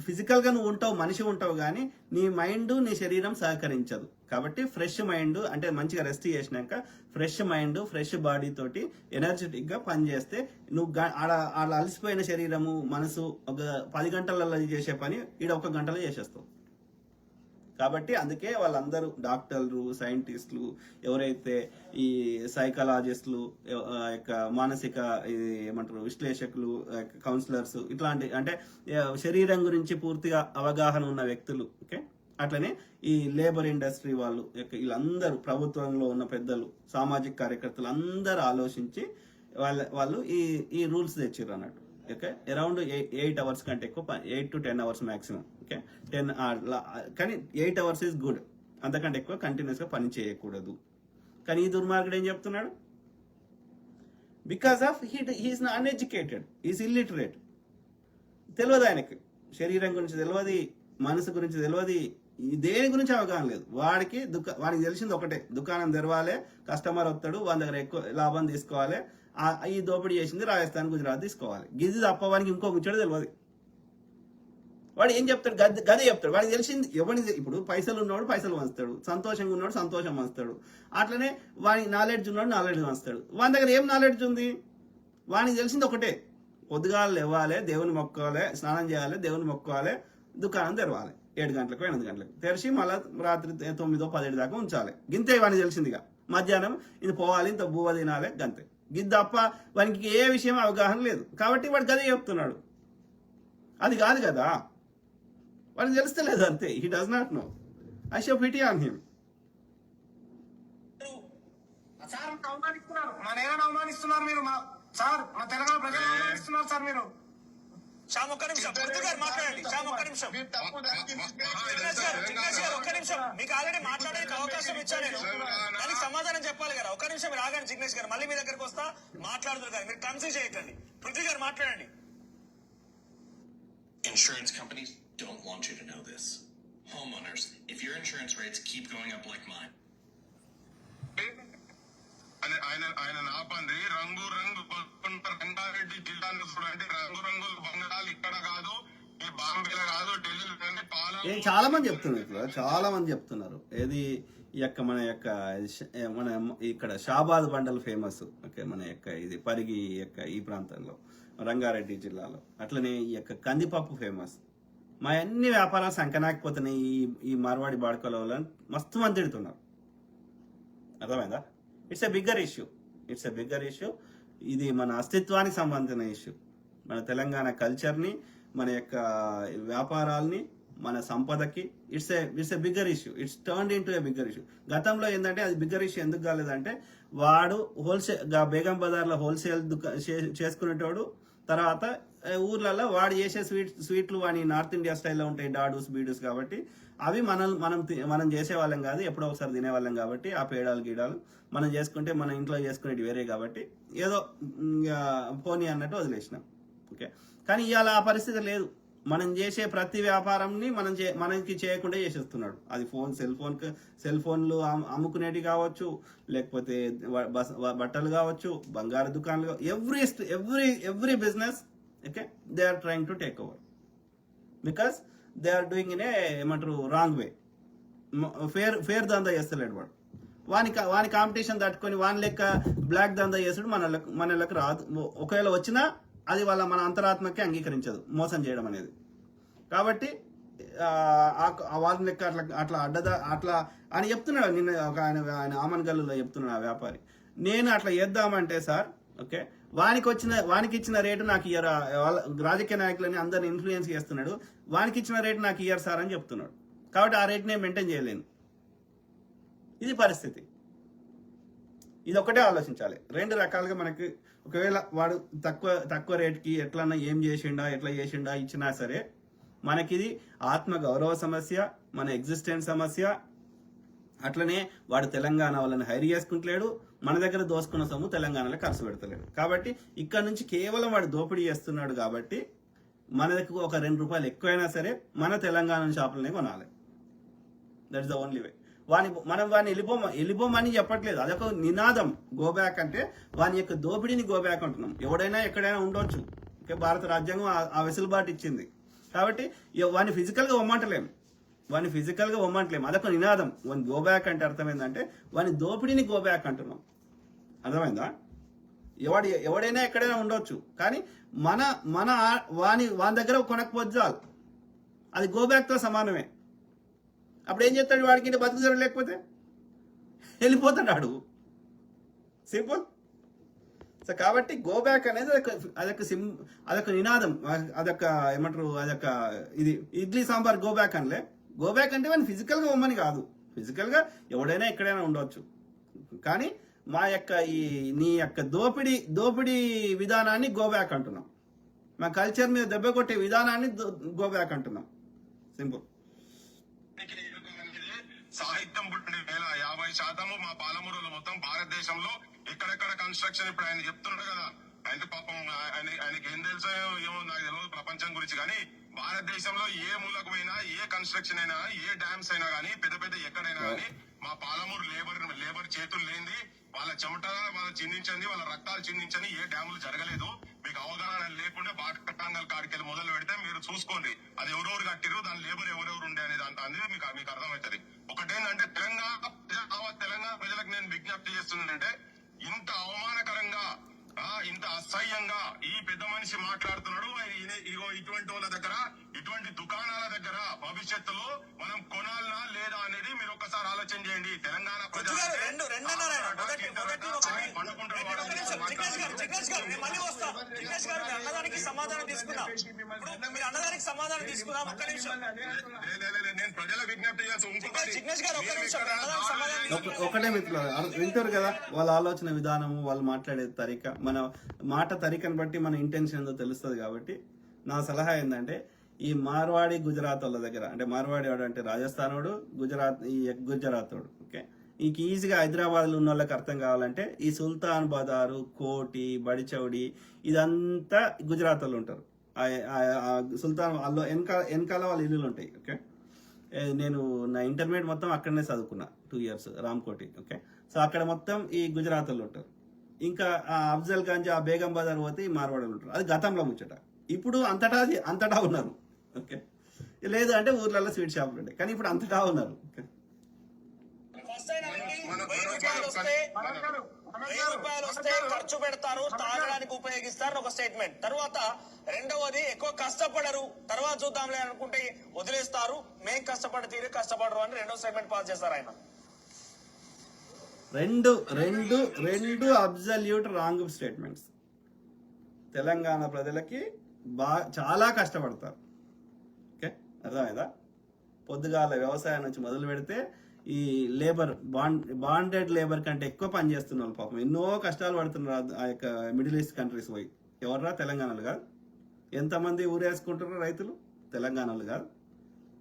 ఫిజికల్గా నువ్వు ఉంటావు, మనిషి ఉంటావు, కానీ నీ మైండ్ నీ శరీరం సహకరించదు. కాబట్టి ఫ్రెష్ మైండ్ అంటే మంచిగా రెస్ట్ చేసినాక ఫ్రెష్ మైండ్ ఫ్రెష్ బాడీ తోటి ఎనర్జెటిక్గా పనిచేస్తే నువ్వు అలా అలసిపోయిన శరీరము మనసు ఒక 10 గంటలలో చేసే పని ఈడ 1 గంటలో చేసేస్తావు. కాబట్టి అందుకే వాళ్ళందరూ డాక్టర్లు, సైంటిస్టులు, ఎవరైతే ఈ సైకాలజిస్టులు, మానసిక ఏమంటారు విశ్లేషకులు, కౌన్సిలర్స్, ఇట్లాంటి అంటే శరీరం గురించి పూర్తిగా అవగాహన ఉన్న వ్యక్తులు, ఓకే, అట్లనే ఈ లేబర్ ఇండస్ట్రీ వాళ్ళు, వీళ్ళందరూ ప్రభుత్వంలో ఉన్న పెద్దలు, సామాజిక కార్యకర్తలు అందరూ ఆలోచించి వాళ్ళు ఈ రూల్స్ తెచ్చిర్రు అన్నట్టు. ఓకే, అరౌండ్ 8 అవర్స్ కంటే ఎక్కువ 8 to 10 అవర్స్ మ్యాక్సిమం. ఓకే, 10 కానీ 8 అవర్స్ ఈజ్ గుడ్. అంతకంటే ఎక్కువ కంటిన్యూస్గా పని చేయకూడదు. కానీ ఈ దుర్మార్గుడు ఏం చెప్తున్నాడు? Because of he's uneducated, is illiterate. తెలియదు ఆయనకి, శరీరం గురించి తెలియదు, మనసు గురించి తెలియదు, దేని గురించి అవగాహన లేదు. వాడికి తెలిసింది ఒకటే, దుకాణం తెరవాలి, కస్టమర్ వస్తాడు, వాళ్ళ దగ్గర ఎక్కువ లాభం తీసుకోవాలి, ఈ దోపిడీ చేసింది రాజస్థాన్, గుజరాత్ తీసుకోవాలి. గిది తప్పవానికి ఇంకో ముచ్చట తెలియదు. వాడు ఏం చెప్తాడు? గదే చెప్తాడు. వాడికి తెలిసింది ఇప్పుడు పైసలు ఉన్నవాడు పైసలు వంచుతాడు, సంతోషంగా ఉన్నవాడు సంతోషం వంచుతాడు. అట్లనే వాడి నాలెడ్జ్ ఉన్నవాడు నాలెడ్జ్ వంచుతాడు. వాని దగ్గర ఏం నాలెడ్జ్ ఉంది? వానికి తెలిసింది ఒకటే, పొద్దుగాలు లేవాలి, దేవుని మొక్కోవాలి, స్నానం చేయాలి, దేవుని మొక్కోవాలి, దుకాణం తెరవాలి 7 గంటలకు 8 గంటలకు తెరిచి మళ్ళీ రాత్రి 9, 10 దాకా ఉంచాలి. గింతే వానికి తెలిసిందిగా. మధ్యాహ్నం ఇది పోవాలి, ఇంత బువ్వ తినాలి, గంతే. గిద్ద తప్ప వానికి ఏ విషయం అవగాహన లేదు. కాబట్టి వాడు గదే చెప్తున్నాడు. అది కాదు కదా, వాడికి తెలుస్తలేదు అంతే. He does not know. I show pity on him. Sir అవమానిస్తున్నారు, మా నేలను అవమానిస్తున్నారు మీరు. సార్ మా తెలంగాణ ప్రజలు అవమానిస్తున్నారు సార్ మీరు. శ్యామ్ ఒక్క నిమిషం, పొద్దు గారు మాట్లాడండి. శ్యామ్ ఒక్క నిమిషం, మీరు తప్పు దానికి జిగ్నేష్ గారు ఒక్క నిమిషం. మీకు ఆల్రెడీ మాట్లాడడానికి అవకాశం ఇచ్చాను నేను, దానికి సమాధానం చెప్పాలి కదా. ఒక్క నిమిషం మీరు ఆగండి జిగ్నేష్ గారు, మళ్ళీ మీ దగ్గరకు వస్తా మాట్లాడుతున్నారు కానీ మీరు కన్ఫ్యూజ్ చేయకండి. పృథ్వీ గారు మాట్లాడండి. Insurance companies don't want you to know this. Homeowners, if your insurance rates keep going up like mine. ఆయన నాపండి రంగు రంగు రంగారెడ్డి జిల్లాలో చూడండి, రంగు రంగుల బంగారాలు ఇక్కడ కాదు, ఈ బాంబేలో కాదు, ఢిల్లీలో కానీ ఏ చాలా మంది చెప్తున్నారు ఇట్లా, చాలా మంది చెప్తున్నారు. ఏది ఈ యొక్క మన యొక్క మన ఇక్కడ షాబాద్ బండల్ ఫేమస్. ఓకే, మన యొక్క ఇది పరిగి యొక్క ఈ ప్రాంతంలో రంగారెడ్డి జిల్లాలో. అట్లనే ఈ యొక్క కందిపప్పు ఫేమస్. మా అన్ని వ్యాపారాలు సంకనాకపోతున్నాయి ఈ మార్వాడి బాడుకోల వల్ల మస్తు మంది తిడుతున్నారు. అర్థమైందా? It's a bigger issue. It's a bigger issue. ఇది మన అస్తిత్వానికి సంబంధించిన ఇష్యూ. మన తెలంగాణ కల్చర్ని, మన యొక్క వ్యాపారాల్ని, మన సంపదకి it's a bigger issue. It's turned into a bigger issue. గతంలో ఏంటంటే అది బిగ్గర్ ఇష్యూ ఎందుకు కాలేదంటే, వాడు బేగం బజార్లో హోల్సేల్ చేసుకునేటోడు, తర్వాత ఊర్లలో వాడు చేసే స్వీట్లు వాని నార్త్ ఇండియా స్టైల్లో ఉంటాయి, డాడూస్ బీడూస్. కాబట్టి అవి మనం చేసేవాళ్ళం కాదు, ఎప్పుడో ఒకసారి తినేవాళ్ళం. కాబట్టి ఆ పేడాలు గీడాలు మనం చేసుకుంటే మన ఇంట్లో చేసుకునేవి వేరే. కాబట్టి ఏదో పోనీ అన్నట్టు వదిలేసినాం. ఓకే, కానీ ఇవాళ ఆ పరిస్థితి లేదు. మనం చేసే ప్రతి వ్యాపారంని మనకి చేయకుండా చేసేస్తున్నాడు. అది సెల్ ఫోన్లు అమ్ముకునేవి కావచ్చు, లేకపోతే బట్టలు కావచ్చు, బంగారు దుకాణాలు, every business. Okay, they are trying to take over because they are doing in ఏమంటారు రాంగ్ వే. ఫేర్ దందా చేస్తలేడు వాడు. వాని కాంపిటీషన్ తట్టుకొని వాని లెక్క బ్లాక్ దందా చేసాడు. మన లెక్క రాదు. ఒకవేళ వచ్చినా అది మన అంతరాత్మకి అంగీకరించదు మోసం చేయడం అనేది. కాబట్టి వాళ్ళ లెక్క అట్లా అట్లా అని చెప్తున్నాడు. నిన్న ఒక ఆయన ఆమన్గల్లులో చెప్తున్నాడు ఆ వ్యాపారి, నేను అట్లా చేద్దామంటే సార్, ఓకే, వానికి ఇచ్చిన రేటు నాకు ఇయ్యరా, రాజకీయ నాయకులని అందరిని ఇన్ఫ్లుయెన్స్ చేస్తున్నాడు, వానికి ఇచ్చిన రేటు నాకు ఇయ్యరు సార్ అని చెప్తున్నాడు. కాబట్టి ఆ రేట్ నేను మెయింటైన్ చేయలేను. ఇది పరిస్థితి. ఇది ఒకటే ఆలోచించాలి. 2 రకాలుగా మనకి ఒకవేళ వాడు తక్కువ రేట్కి ఎట్లా చేసిండా ఇచ్చినా సరే, మనకిది ఆత్మ గౌరవ సమస్య, మన ఎగ్జిస్టెన్స్ సమస్య. అట్లనే వాడు తెలంగాణ వాళ్ళని హైర్ చేసుకుంటలేడు, మన దగ్గర దోసుకున్న సొమ్ము తెలంగాణలో ఖర్చు పెడతలేడు. కాబట్టి ఇక్కడ నుంచి కేవలం వాడు దోపిడీ చేస్తున్నాడు. కాబట్టి మన దగ్గర ఒక 2 రూపాయలు ఎక్కువైనా సరే మన తెలంగాణ షాపులనే కొనాలి. That is the only way. మనం వాడిని వెళ్ళిపోమని చెప్పట్లేదు, అదొక నినాదం. గో బ్యాక్ అంటే వాని యొక్క దోపిడీని గో బ్యాక్ అంటున్నాం. ఎవడైనా ఎక్కడైనా ఉండొచ్చు. ఓకే, భారత రాజ్యాంగం ఆ వెసులుబాటు ఇచ్చింది. కాబట్టి వాడిని ఫిజికల్గా వమ్మంటలేము, అదొక నినాదం. వాని గో బ్యాక్ అంటే అర్థం ఏంటంటే వాని దోపిడీని గో బ్యాక్ అంటున్నాం. అర్థమైందా? ఎవడైనా ఎక్కడైనా ఉండొచ్చు, కానీ వాని దగ్గర కొనకపోతే చాలు, అది గో బ్యాక్తో సమానమే. అప్పుడు ఏం చేస్తాడు? వాడికి బతుకుదరం లేకపోతే వెళ్ళిపోతాడు వాడు. సింపుల్. సో కాబట్టి గో బ్యాక్ అనేది అదొక నినాదం, అదొక ఏమంటారు, అదొక ఇది ఇడ్లీ సాంబార్ గో బ్యాక్ అనలే. గో బ్యాక్ అంటే వాడిని ఫిజికల్గా ఇవ్వమని కాదు. ఫిజికల్గా ఎవడైనా ఎక్కడైనా ఉండవచ్చు, కానీ నీ యొక్క దోపిడీ విధానాన్ని గో బ్యాక్ అంటున్నాం. మా కల్చర్ మీద దెబ్బ కొట్టే విధానాన్ని గో బ్యాక్ అంటున్నాం. సింపుల్. సాహిత్యం పుట్టిన 50% మా పాలమూరులో మొత్తం భారతదేశంలో ఎక్కడెక్కడ కన్స్ట్రక్షన్ ఇప్పుడు ఆయన చెప్తున్నాడు కదా. అయితే పాపం ఆయనకి ఏం తెలుసో ఏమో నాకు తెలియదు ప్రపంచం గురించి, కానీ భారతదేశంలో ఏ మూలకు పోయినా, ఏ కన్స్ట్రక్షన్ అయినా, ఏ డ్యామ్స్ అయినా కానీ, పెద్ద ఎక్కడైనా కానీ మా పాలమూరు లేబర్ చేతులు లేనిది, వాళ్ళ చెమట వాళ్ళ చిందించండి, వాళ్ళ రక్తాలు చిందించని ఏ డ్యాములు జరగలేదు. మీకు అవగాహన లేకుండా బాటకట్టాంగల్ కాడికెళ్ళి మొదలు పెడితే మీరు చూసుకోండి అది ఎవరెవరు కట్టిరు, దాని లేబర్ ఎవరెవరు ఉండే అనేది అనేది మీకు అర్థమవుతుంది. ఒకటేంటంటే తెలంగాణ ప్రజలకు నేను విజ్ఞప్తి చేస్తున్నానంటే, ఇంత అవమానకరంగా ఇంత అసహ్యంగా ఈ పెద్ద మనిషి మాట్లాడుతున్నాడు. ఇగో ఇటువంటి వాళ్ళ దగ్గర, ఇటువంటి దుకాణాల దగ్గర భవిష్యత్తులో మనం కొనాలనా లేదా అనేది మీరు ఒకసారి ఆలోచన చేయండి. తెలంగాణ ప్రజలు అన్నదానికి సమాధానం తీసుకున్నాం. మీరు అన్నదానికి సమాధానం తీసుకున్నాం. ఒక్క నిమిషం నేను ప్రజల విజ్ఞప్తి చేస్తాను. జిగ్నేష్ గారు ఒక్క నిమిషం అన్నదానికి సమాధానం ఒకటే మిత్రులు వింటారు కదా, వాళ్ళ ఆలోచన విధానము, వాళ్ళు మాట్లాడే తరిక, మన మాట తరికను బట్టి మన ఇంటెన్షన్ ఏందో తెలుస్తుంది. కాబట్టి నా సలహా ఏంటంటే, ఈ మార్వాడి గుజరాత్ వాళ్ళ దగ్గర, అంటే మార్వాడి వాడు అంటే రాజస్థాన్ వాడు, గుజరాత్ వాడు, ఓకే, ఇంక ఈజీగా హైదరాబాద్లో ఉన్న వాళ్ళకి అర్థం కావాలంటే ఈ సుల్తాన్ బజారు, కోటి, బడిచౌడి ఇదంతా గుజరాత్ వాళ్ళు ఉంటారు. సుల్తాన్ వాళ్ళు వెనకాల వాళ్ళ ఇల్లులు ఉంటాయి. ఓకే, నేను నా ఇంటర్మీడియట్ మొత్తం అక్కడనే చదువుకున్నా 2 years రామ్కోటి. ఓకే, సో అక్కడ మొత్తం ఈ గుజరాత్ వాళ్ళు ఉంటారు. ఇంకా ఆ అఫ్జల్ గంజ్, ఆ బేగం బజార్ పోతే ఈ మార్వాడలు ఉంటారు. అది గతంలో ముచ్చట. ఇప్పుడు అంతటా ఉన్నారు. ఓకే, లేదు అంటే ఊర్లలో స్వీట్ షాపులు ఉంటాయి, కానీ ఇప్పుడు అంతటా ఉన్నారు. ఓకే, ఫస్ట్ అయినా ₹1000 వస్తే ఖర్చు పెడతారు, తాగడానికి ఉపయోగిస్తారు ఒక స్టేట్మెంట్. తర్వాత రెండవది ఎక్కువ కష్టపడరు, తర్వాత చూద్దాంలే అనుకుంటే వదిలేస్తారు. మేం కష్టపడి తీరు కష్టపడరు అని రెండో స్టేట్మెంట్ పాస్ చేస్తారు ఆయన. రెండు అబ్జల్యూట్ రాంగ్ స్టేట్మెంట్స్. తెలంగాణ ప్రజలకి చాలా కష్టపడతారు. ఓకే, అర్థమైందా? పొద్దుగాల వ్యవసాయం నుంచి మొదలు పెడితే ఈ లేబర్ బాండెడ్ లేబర్ కంటే ఎక్కువ పని చేస్తున్న వాళ్ళు పాపం ఎన్నో కష్టాలు పడుతున్నారు. ఆ యొక్క మిడిల్ ఈస్ట్ కంట్రీస్ పోయి ఎవర్రా? తెలంగాణలో కాదు. ఎంతమంది ఊరేసుకుంటున్నారు రైతులు? తెలంగాణలో కాదు.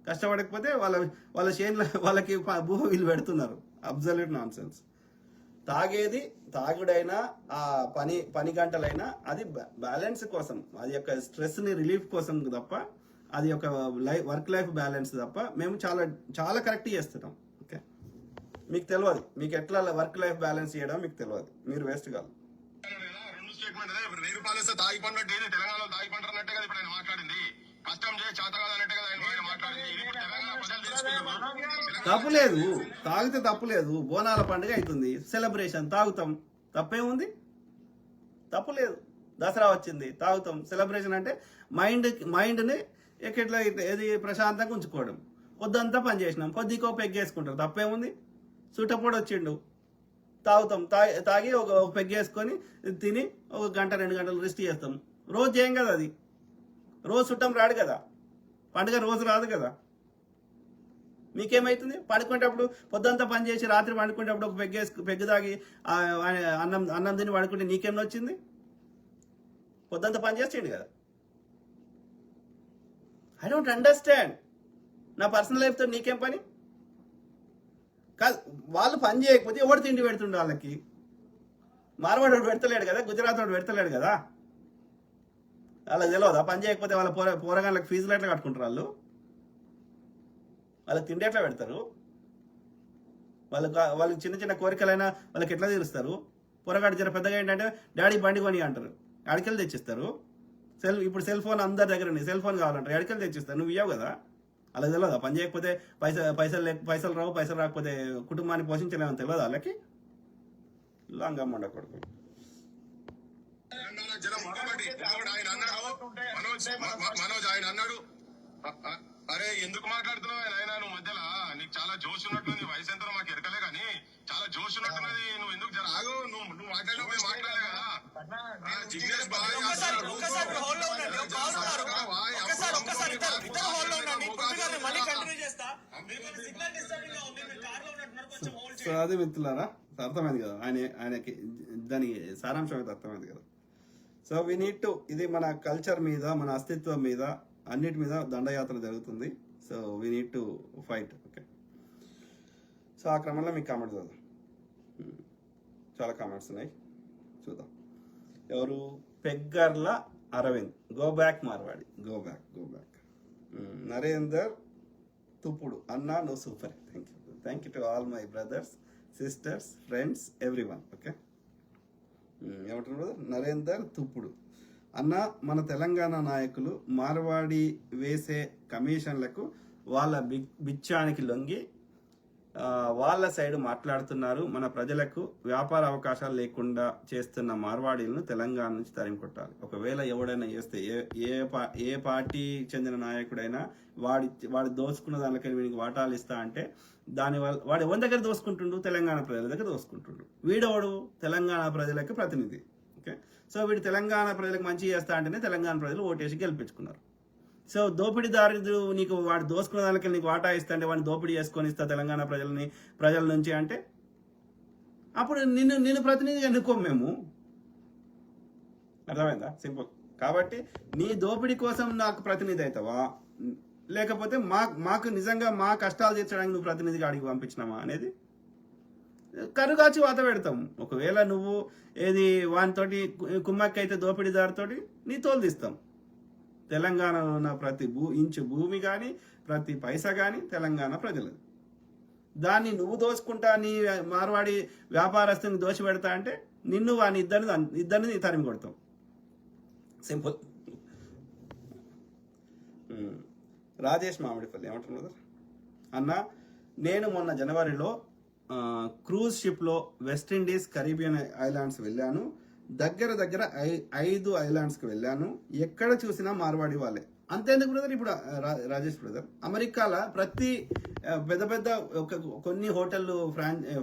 కష్టపడకపోతే వాళ్ళ చేనుల వాళ్ళకి భూ వీళ్ళు పెడుతున్నారు. Absolute non sense. తాగుడైనా ఆ పని గంటలైనా అది బ్యాలెన్స్ కోసం, అది యొక్క స్ట్రెస్ ని రిలీఫ్ కోసం తప్ప, అది ఒక వర్క్ లైఫ్ బ్యాలెన్స్ తప్ప మేము చాలా కరెక్ట్ చేస్తున్నాం. ఓకే, మీకు తెలియదు, మీకు ఎట్లా వర్క్ లైఫ్ బ్యాలెన్స్ చేయడం మీకు తెలియదు, మీరు వేస్ట్ కాదు. రెండు స్టేట్మెంట్ ₹1000 తాగి పండినట్టు తెలంగాణలో తాగి పంటారన్నట్టే కదా ఇప్పుడు ఆయన మాట్లాడింది. కష్టం చేసి చేత కాదన్నట్టే కదా ఆయన మాట్లాడింది. ఇప్పుడు తెలంగాణ ప్రజలు తెలుసుకుంటున్నారు. తప్పులేదు, తాగితే తప్పులేదు. బోనాల పండుగ అవుతుంది, సెలబ్రేషన్, తాగుతాం, తప్పేముంది? తప్పులేదు. దసరా వచ్చింది, తాగుతాం, సెలబ్రేషన్. అంటే మైండ్ని ఎట్లా ఏది ప్రశాంతంగా ఉంచుకోవడం. పొద్దంతా పని చేసినాం, కొద్దికో పెగ్గేసుకుంటారు, తప్పేముంది? చుట్టపొడి వచ్చిండు, తాగుతాం, తాగి ఒక పెగ్గేసుకొని తిని 1 గంట 2 గంటలు రెస్ట్ చేస్తాం. రోజు చేయం కదా అది. రోజు చుట్టం రాడు కదా, పండుగ రోజు రాదు కదా. మీకేమైతుంది? పడుకునేటప్పుడు పొద్దంతా పని చేసి రాత్రి పండుకునేటప్పుడు ఒక పెగ్గు తాగి అన్నం తిని పడుకుంటే నీకేం వచ్చింది? పొద్దంతా పని చేసేయండి కదా. I don't understand. నా పర్సనల్ లైఫ్తో నీకేం పని? కాదు, వాళ్ళు పని చేయకపోతే ఎవడు తిండి పెడుతుండే వాళ్ళకి? మార్వాడు పెడతలేడు కదా, గుజరాత్ వాడు పెడతలేడు కదా. వాళ్ళకి తెలియదా పని చేయకపోతే వాళ్ళ పోరగాళ్ళకి ఫీజులు ఎట్లా కట్టుకుంటారు? వాళ్ళకి తిండి ఎట్లా పెడతారు? వాళ్ళకి చిన్న చిన్న కోరికలైనా వాళ్ళకి ఎట్లా తీరుస్తారు? పొరగాడు జర పెద్దగా ఏంటంటే డాడీ బండి కొని అంటారు, అడికెళ్ళి తెచ్చిస్తారు. ఇప్పుడు సెల్ ఫోన్ అందరి దగ్గర ఉంది, సెల్ ఫోన్ కావాలంటారు, అడికెళ్ళి తెచ్చిస్తారు. నువ్వు ఇవ్వవు కదా. అలా తెలియదా పని చేయకపోతే పైసలు రావు, పైసలు రాకపోతే కుటుంబాన్ని పోషించలేమని తెలియదు వాళ్ళకి? లాంగమ్మ ఉండకూడదు. మనోజ్ ఆయన అన్నాడు, అరే ఎందుకు మాట్లాడుతున్నావు ఆయన? నువ్వు మధ్యలో నీకు చాలా జోష్ ఉన్నట్టుంది. వయసు ఎంతో మాకు ఎరకలే కానీ చాలా జోష్ ఉన్నట్టున్నది. నువ్వు ఎందుకు జర ఆగు. నువ్వు మాట్లాడినప్పుడు మాట్లాడలే కదా. జిగ్నేష్ సో అది మిత్రులారా, అర్థమైంది కదా ఆయనకి దాని సారాంశం అయితే అర్థమైంది కదా. సో వీ నీడ్ టు, ఇది మన కల్చర్ మీద, మన అస్తిత్వం మీద, అన్నిటి మీద దండయాత్ర జరుగుతుంది. So we need to fight. Okay, so ఆ క్రమంలో మీకు కామెంట్స్ చూద్దాం. చాలా కామెంట్స్ ఉన్నాయి, చూద్దాం. ఎవరు? Peggarla Arvind, go back Marwadi, go back. Narender Tuppudu, అన్నా నువ్వు super. Thank you to all my brothers, sisters, friends, everyone. Okay, ఏమంటున్నారు? నరేందర్ తుప్పుడు, అన్న మన తెలంగాణ నాయకులు మార్వాడి వేసే కమిషన్లకు వాళ్ళ బిచ్చానికి లొంగి వాళ్ళ సైడ్ మాట్లాడుతున్నారు. మన ప్రజలకు వ్యాపార అవకాశాలు లేకుండా చేస్తున్న మార్వాడీలను తెలంగాణ నుంచి తరిమి కొట్టాలి. ఒకవేళ ఎవడైనా చేస్తే ఏ పార్టీ చెందిన నాయకుడైనా వాడు దోచుకున్న దానికని వీడికి వాటాలు ఇస్తా అంటే దానివల్ల వాడు ఎవరి దగ్గర దోసుకుంటుండు? తెలంగాణ ప్రజల దగ్గర దోసుకుంటుండు. వీడోడు తెలంగాణ ప్రజలకు ప్రతినిధి. ఓకే, సో వీడు తెలంగాణ ప్రజలకు మంచి చేస్తా అంటేనే తెలంగాణ ప్రజలు ఓటేసి గెలిపించుకున్నారు. సో దోపిడీదారుడు నీకు వాడు దోసుకున్న దానికి నీకు వాటా ఇస్తా అంటే వాడిని దోపిడీ చేసుకొని ఇస్తా తెలంగాణ ప్రజల నుంచి అంటే అప్పుడు నిన్ను ప్రతినిధిగా ఎన్నుకోం మేము. అర్థమైందా? సింపుల్. కాబట్టి నీ దోపిడీ కోసం నాకు ప్రతినిధి అవుతావా, లేకపోతే మాకు నిజంగా మా కష్టాలు తీర్చడానికి నువ్వు ప్రతినిధిగా అడిగి పంపించినామా అనేది కరుగాచి వాత పెడతాం. ఒకవేళ నువ్వు వానితోటి కుమ్మక్కి అయితే దోపిడీదారుతోటి నీ తోలు తీస్తాం. తెలంగాణలో ఉన్న ప్రతి ఇంచు భూమి కానీ ప్రతి పైసా కానీ తెలంగాణ ప్రజలది. దాన్ని నువ్వు దోచుకుంటా నీ మార్వాడి వ్యాపారస్తుని దోచిపెడతా అంటే నిన్ను వాని ఇద్దరిని తరిమి కొడతాం. సింపుల్. రాజేష్ మామిడిపల్లి ఏమంటారు బ్రదర్? అన్న, నేను మొన్న జనవరిలో క్రూజ్ షిప్లో వెస్టిండీస్ కరీబియన్ ఐలాండ్స్ వెళ్ళాను. దగ్గర 5 ఐలాండ్స్కి వెళ్ళాను. ఎక్కడ చూసినా మార్వాడి వాళ్ళే. అంతేందుకు బ్రదర్, ఇప్పుడు రాజేష్ బ్రదర్, అమెరికాలో ప్రతి పెద్ద కొన్ని హోటళ్ళు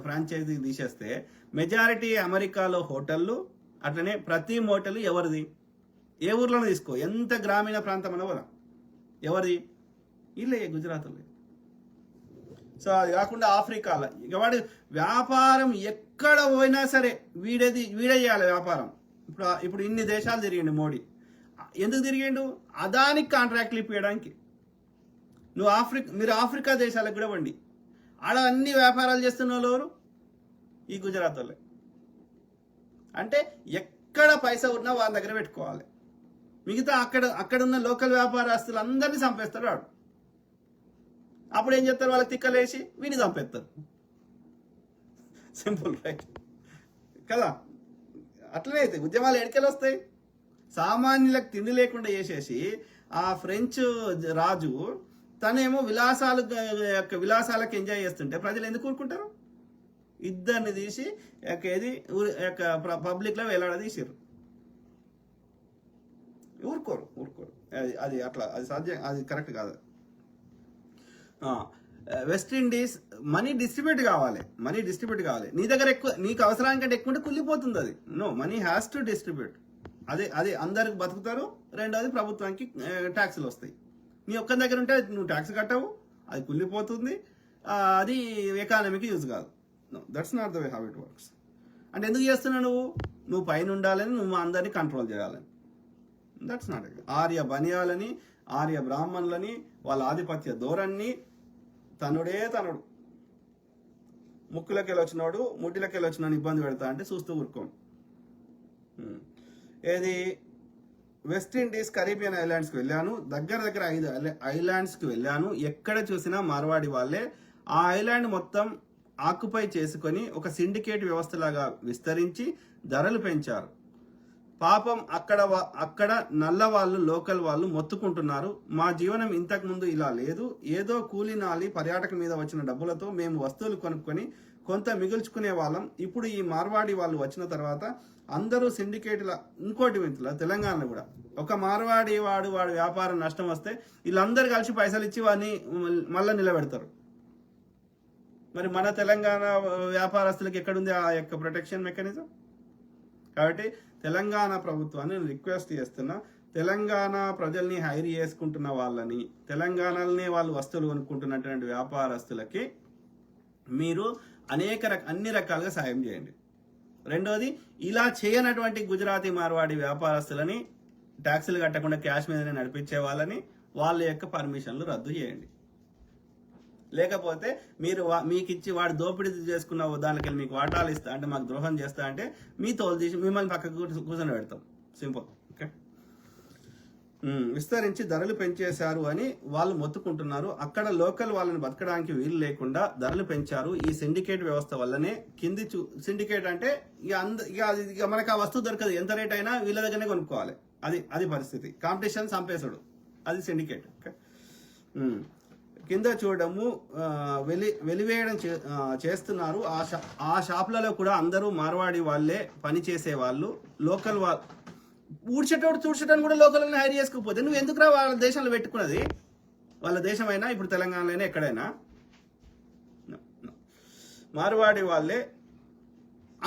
ఫ్రాంచైజీ తీసేస్తే మెజారిటీ అమెరికాలో హోటళ్ళు, అట్లనే ప్రతి హోటల్ ఎవరిది? ఏ ఊర్లోనే తీసుకో, ఎంత గ్రామీణ ప్రాంతం అనవరా, ఎవరిది? ఇల్లే, గుజరాత్లో. సో అది కాకుండా ఆఫ్రికాలో ఇక వాడు వ్యాపారం ఎక్కడ పోయినా సరే వీడే చేయాలి వ్యాపారం. ఇప్పుడు ఇన్ని దేశాలు తిరిగిండు మోడీ. ఎందుకు తిరిగిండు? అదానికి కాంట్రాక్ట్లు ఇప్పించడానికి. మీరు ఆఫ్రికా దేశాలకు కూడా వండి ఆడ అన్ని వ్యాపారాలు చేస్తున్న వాళ్ళు ఎవరు? ఈ గుజరాత్ వాళ్ళే. అంటే ఎక్కడ పైసా ఉన్నా వాళ్ళ దగ్గర పెట్టుకోవాలి. మిగతా అక్కడున్న లోకల్ వ్యాపారస్తులు అందరినీ చంపేస్తాడు వాడు. అప్పుడు ఏం చేస్తారు? వాళ్ళకి తిక్కలేసి వీని చంపేస్తారు. సింపుల్, రైట్ కదా? అట్లనే అయితే ఉద్యమాలు ఎడికెళ్ళి వస్తాయి. సామాన్యులకు తిండి లేకుండా చేసేసి ఆ ఫ్రెంచ్ రాజు తనేమో విలాసాలకు ఎంజాయ్ చేస్తుంటే ప్రజలు ఎందుకు ఊరుకుంటారు? ఇద్దరిని తీసి పబ్లిక్లో వేలాడదీసారు. ఊరుకోరు. అది అట్లా, అది సాధ్యం, అది కరెక్ట్ కాదు. వెస్ట్ ఇండీస్ మనీ డిస్ట్రిబ్యూట్ కావాలి. నీ దగ్గర ఎక్కువ, నీకు అవసరానికంటే ఎక్కువ ఉంటే కుళ్ళిపోతుంది అది. No, money has to distribute. అదే అందరికి బతుకుతారు. రెండోది ప్రభుత్వానికి ట్యాక్సులు వస్తాయి. నీ ఒక్క దగ్గర ఉంటే నువ్వు ట్యాక్స్ కట్టవు, అది కుళ్ళిపోతుంది, అది ఎకానమీకి యూజ్ కాదు. No, that's not the way how it works. అంటే ఎందుకు చేస్తున్నావు? నువ్వు పైన ఉండాలని, నువ్వు అందరినీ కంట్రోల్ చేయాలని. That's not. ఆర్య బనియాలని, ఆర్య బ్రాహ్మణులని, వాళ్ళ ఆధిపత్య ధోరణి తనుడు ముక్కులకెళ్ళి వచ్చినాడు, ముడ్డిలకెళ్ళి వచ్చినాడు ఇబ్బంది పెడతా అంటే చూస్తూ ఊరుకోం. వెస్ట్ ఇండీస్ కరీబియన్ ఐలాండ్స్కి వెళ్ళాను. దగ్గర 5 ఐలాండ్స్కి వెళ్ళాను. ఎక్కడ చూసినా మార్వాడి వాళ్ళే. ఆ ఐలాండ్ మొత్తం ఆక్యుపై చేసుకొని ఒక సిండికేట్ వ్యవస్థలాగా విస్తరించి ధరలు పెంచారు. పాపం అక్కడ నల్ల వాళ్ళు, లోకల్ వాళ్ళు మొత్తుకుంటున్నారు. మా జీవనం ఇంతకు ముందు ఇలా లేదు. ఏదో కూలి నాలి పర్యాటక మీద వచ్చిన డబ్బులతో మేము వస్తువులు కొనుక్కొని కొంత మిగుల్చుకునే వాళ్ళం. ఇప్పుడు ఈ మార్వాడి వాళ్ళు వచ్చిన తర్వాత అందరూ సిండికేట్ల, ఇంకోటి వింతుల తెలంగాణలో కూడా ఒక మార్వాడి వాడు వ్యాపారం నష్టం వస్తే వీళ్ళందరూ కలిసి పైసలు ఇచ్చి వాడిని మళ్ళీ నిలబెడతారు. మరి మన తెలంగాణ వ్యాపారస్తులకు ఎక్కడుంది ఆ యొక్క ప్రొటెక్షన్ మెకానిజం? కాబట్టి తెలంగాణ ప్రభుత్వాన్ని రిక్వెస్ట్ చేస్తున్నా, తెలంగాణ ప్రజల్ని హైర్ చేసుకుంటున్న వాళ్ళని, తెలంగాణలోనే వాళ్ళు వస్తువులు కొనుక్కుంటున్నటువంటి వ్యాపారస్తులకి మీరు అన్ని రకాలుగా సాయం చేయండి. రెండోది, ఇలా చేయనటువంటి గుజరాతీ మార్వాడి వ్యాపారస్తులని ట్యాక్సులు కట్టకుండా క్యాష్ మీదనే నడిపించే వాళ్ళని వాళ్ళ యొక్క పర్మిషన్లు రద్దు చేయండి. లేకపోతే మీకు ఇచ్చి వాడు దోపిడీ చేసుకున్న దానికి మీకు వాటాలు ఇస్తా అంటే, మాకు ద్రోహం చేస్తా అంటే మీ తోలు తీసి మిమ్మల్ని పక్కకు కూర్చొని పెడతాం. సింపుల్. ఓకే. విస్తరించి ధరలు పెంచేశారు అని వాళ్ళు మొత్తుకుంటున్నారు. అక్కడ లోకల్ వాళ్ళని బతకడానికి వీలు లేకుండా ధరలు పెంచారు. ఈ సిండికేట్ వ్యవస్థ వల్లనే సిండికేట్ అంటే ఇక మనకు ఆ వస్తువు దొరకదు, ఎంత రేట్ అయినా వీళ్ళ దగ్గరనే కొనుక్కోవాలి. అది పరిస్థితి. కాంపిటీషన్ చంపేశాడు, అది సిండికేట్. ఓకే. కింద చూడడము వెలివేయడం చేస్తున్నారు. ఆ షాపులలో కూడా అందరూ మార్వాడి వాళ్ళే పని చేసే వాళ్ళు, లోకల్ వాళ్ళు. ఊడ్చేటోడు కూడా లోకల్ని హైర్ చేసుకోకపోతే నువ్వు ఎందుకురా వాళ్ళ దేశంలో పెట్టుకున్నది? వాళ్ళ దేశమైనా ఇప్పుడు తెలంగాణలోనే ఎక్కడైనా మార్వాడి వాళ్ళే.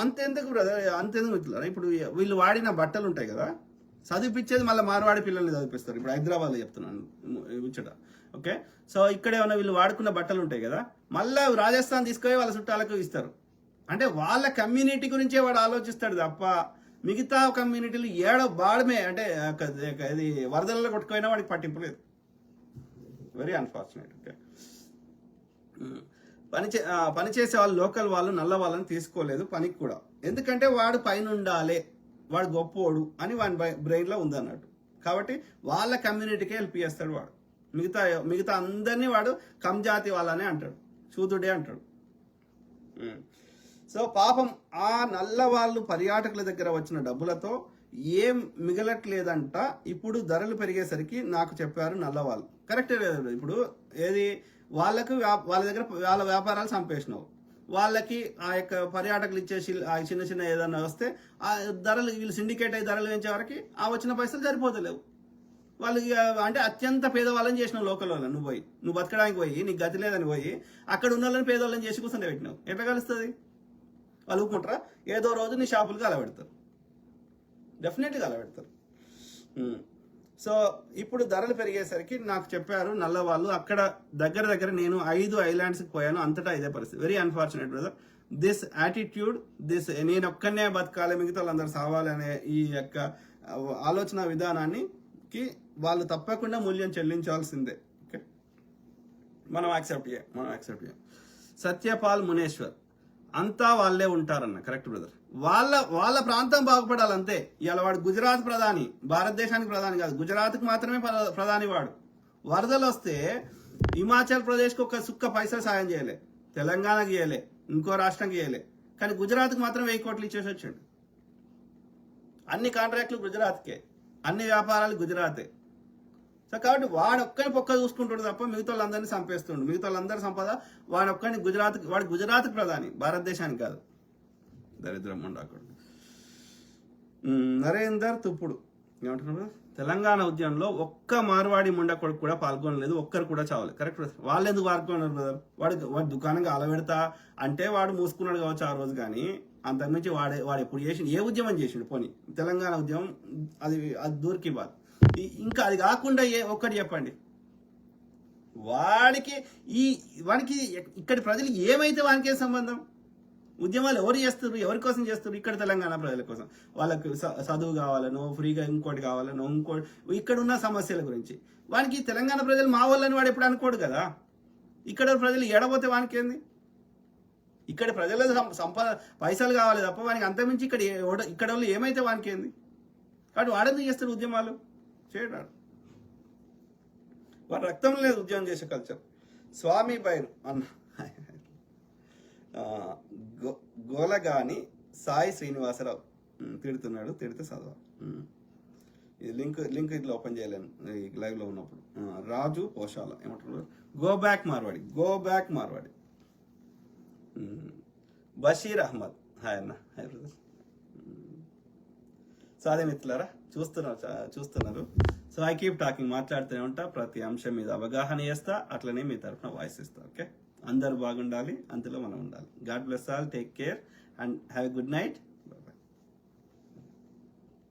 అంతెందుకు బ్రదర్, అంతెందుకు మిత్రులారా? ఇప్పుడు వీళ్ళు వాడిన బట్టలు ఉంటాయి కదా, చదివిపించేది మళ్ళీ మార్వాడి పిల్లల్ని చదివిపిస్తారు. ఇప్పుడు హైదరాబాద్లో చెప్తున్నాను ముచ్చట. ఓకే, సో ఇక్కడ ఏమైనా వీళ్ళు వాడుకున్న బట్టలు ఉంటాయి కదా, మళ్ళీ రాజస్థాన్ తీసుకొని వాళ్ళ చుట్టాలకు ఇస్తారు. అంటే వాళ్ళ కమ్యూనిటీ గురించే వాడు ఆలోచిస్తాడు తప్ప మిగతా కమ్యూనిటీలు బాడమే అంటే ఇది వరదలలో కొట్టుకుపోయినా వాడికి పట్టింపు లేదు. Very unfortunate. ఓకే, పనిచేసే వాళ్ళు లోకల్ వాళ్ళు నల్ల వాళ్ళని తీసుకోలేదు పనికి కూడా. ఎందుకంటే వాడు పైన ఉండాలి, వాడు గొప్పోడు అని వాడి బ్రెయిన్లో ఉందన్నట్టు. కాబట్టి వాళ్ళ కమ్యూనిటీకే హెల్ప్ చేస్తాడు వాడు. మిగతా అందరినీ వాడు కమ్జాతి వాళ్ళనే అంటాడు, చూతుడే అంటాడు. సో పాపం ఆ నల్ల వాళ్ళు పర్యాటకుల దగ్గర వచ్చిన డబ్బులతో ఏం మిగలట్లేదంట. ఇప్పుడు ధరలు పెరిగేసరికి నాకు చెప్పారు నల్లవాళ్ళు. కరెక్టే లేదు. ఇప్పుడు ఏది వాళ్ళ దగ్గర వాళ్ళ వ్యాపారాలు చంపేసినావు, వాళ్ళకి ఆ యొక్క పర్యాటకులు ఇచ్చే చిన్న చిన్న ఏదన్నా వస్తే ఆ ధరలు వీళ్ళు సిండికేట్ అయ్యి ధరలు పెంచే వరకు ఆ వచ్చిన పైసలు సరిపోతలేవు. వాళ్ళకి అంటే అత్యంత పేదవాళ్ళని చేసినావు లోకల్ వాళ్ళని. నువ్వు బతకడానికి పోయి నీకు గతి లేదని పోయి అక్కడ ఉన్న వాళ్ళని పేదవాళ్ళని చేసి కూర్చొని పెట్టినావు. ఎట్లా కలుస్తుంది? వాళ్ళు ఊరుకుంటారా? ఏదో రోజు నీ షాపులకు అలవెడతారు, డెఫినెట్గా అలవెడతారు. సో ఇప్పుడు ధరలు పెరిగేసరికి నాకు చెప్పారు నల్ల వాళ్ళు. అక్కడ దగ్గర నేను 5 ఐలాండ్స్కి పోయాను, అంతటా ఇదే పరిస్థితి. Very unfortunate brother. This attitude, నేను ఒక్కనే బతకాలి మిగతా వాళ్ళందరూ సావాలి అనే ఈ యొక్క ఆలోచన విధానానికి వాళ్ళు తప్పకుండా మూల్యం చెల్లించాల్సిందే. ఓకే, మనం యాక్సెప్ట్ చేయం. సత్యపాల్ మునేశ్వర్, అంతా వాళ్ళే ఉంటారన్న. Correct brother. వాళ్ళ ప్రాంతం బాగుపడాలంతే. ఇవాళ వాడు గుజరాత్ ప్రధాని, భారతదేశానికి ప్రధాని కాదు, గుజరాత్కి మాత్రమే ప్రధాని వాడు. వరదలు వస్తే హిమాచల్ ప్రదేశ్కి ఒక సుక్క పైసలు సాయం చేయలే, తెలంగాణకి చేయలే, ఇంకో రాష్ట్రంకి చేయలే, కానీ గుజరాత్కి మాత్రం 1000 కోట్లు ఇచ్చేసి వచ్చాడు. అన్ని కాంట్రాక్టులు గుజరాత్కే, అన్ని వ్యాపారాలు గుజరాతే. సో కాబట్టి వాడొక్కని పొక్క చూసుకుంటాడు తప్ప మిగతా వాళ్ళందరినీ చంపేస్తుండు. మిగతా వాళ్ళందరి సంపద వాడు గుజరాత్కి ప్రధాని, భారతదేశానికి కాదు. దరిద్రం ఉండాకుడు. నరేందర్ తుప్పుడు ఏమంటున్నారు? తెలంగాణ ఉద్యమంలో ఒక్క మార్వాడి ముండ కొడుకు కూడా పాల్గొనలేదు, ఒక్కరు కూడా చావలేదు. కరెక్ట్. వాళ్ళు ఎందుకు పాల్గొన్నారు బ్రదర్? వాడు దుకాణంగా అలవెడతా అంటే వాడు మూసుకున్నాడు కావచ్చు ఆ రోజు, కానీ అంతకుమించి వాడు ఎప్పుడు చేసిండు? ఏ ఉద్యమం చేసిండు? పోనీ తెలంగాణ ఉద్యమం అది దూరికి బాధ. ఇంకా అది కాకుండా ఒక్కటి చెప్పండి. వాడికి ఇక్కడి ప్రజలు ఏమైతే వానికే సంబంధం? ఉద్యమాలు ఎవరు చేస్తారు? ఎవరి కోసం చేస్తారు? ఇక్కడ తెలంగాణ ప్రజల కోసం. వాళ్ళకి చదువు కావాలనో, ఫ్రీగా ఇంకోటి కావాలనో, ఇక్కడ ఉన్న సమస్యల గురించి. వానికి తెలంగాణ ప్రజలు మా వాళ్ళని వాడు ఎప్పుడు అనుకోడు కదా. ఇక్కడ ప్రజలు ఎడబోతే వానికి ఏంది? ఇక్కడ ప్రజల సంపద పైసలు కావాలి తప్ప వానికి అంతమించి ఇక్కడ వాళ్ళు ఏమైతే వానికి ఏంది? కాబట్టి వాడెందుకు చేస్తారు ఉద్యమాలు? చేయడాడు. వాడు రక్తం లేదు ఉద్యమం చేసే కల్చర్. స్వామి బైరు అన్న గోలగాని సాయి శ్రీనివాసరావు తిడుతున్నాడు. తిడితే చదవ. ఇది లింక్ ఇట్లా ఓపెన్ చేయలేను ఈ లైవ్లో ఉన్నప్పుడు. రాజు పోషాల ఏమంటున్నారు? Go back Marwadi. Basheer Ahmed hi అన్న. Hi brother. సో అదే మిత్రులారా చూస్తున్నారు. సో ఐ కీప్ టాకింగ్, మాట్లాడుతూనే ఉంటా. ప్రతి అంశం మీద అవగాహన చేస్తా, అట్లనే మీ తరఫున వాయిస్ ఇస్తా. ఓకే, అందరూ బాగుండాలి, అందులో మనం ఉండాలి. God bless all, take care and have a good night.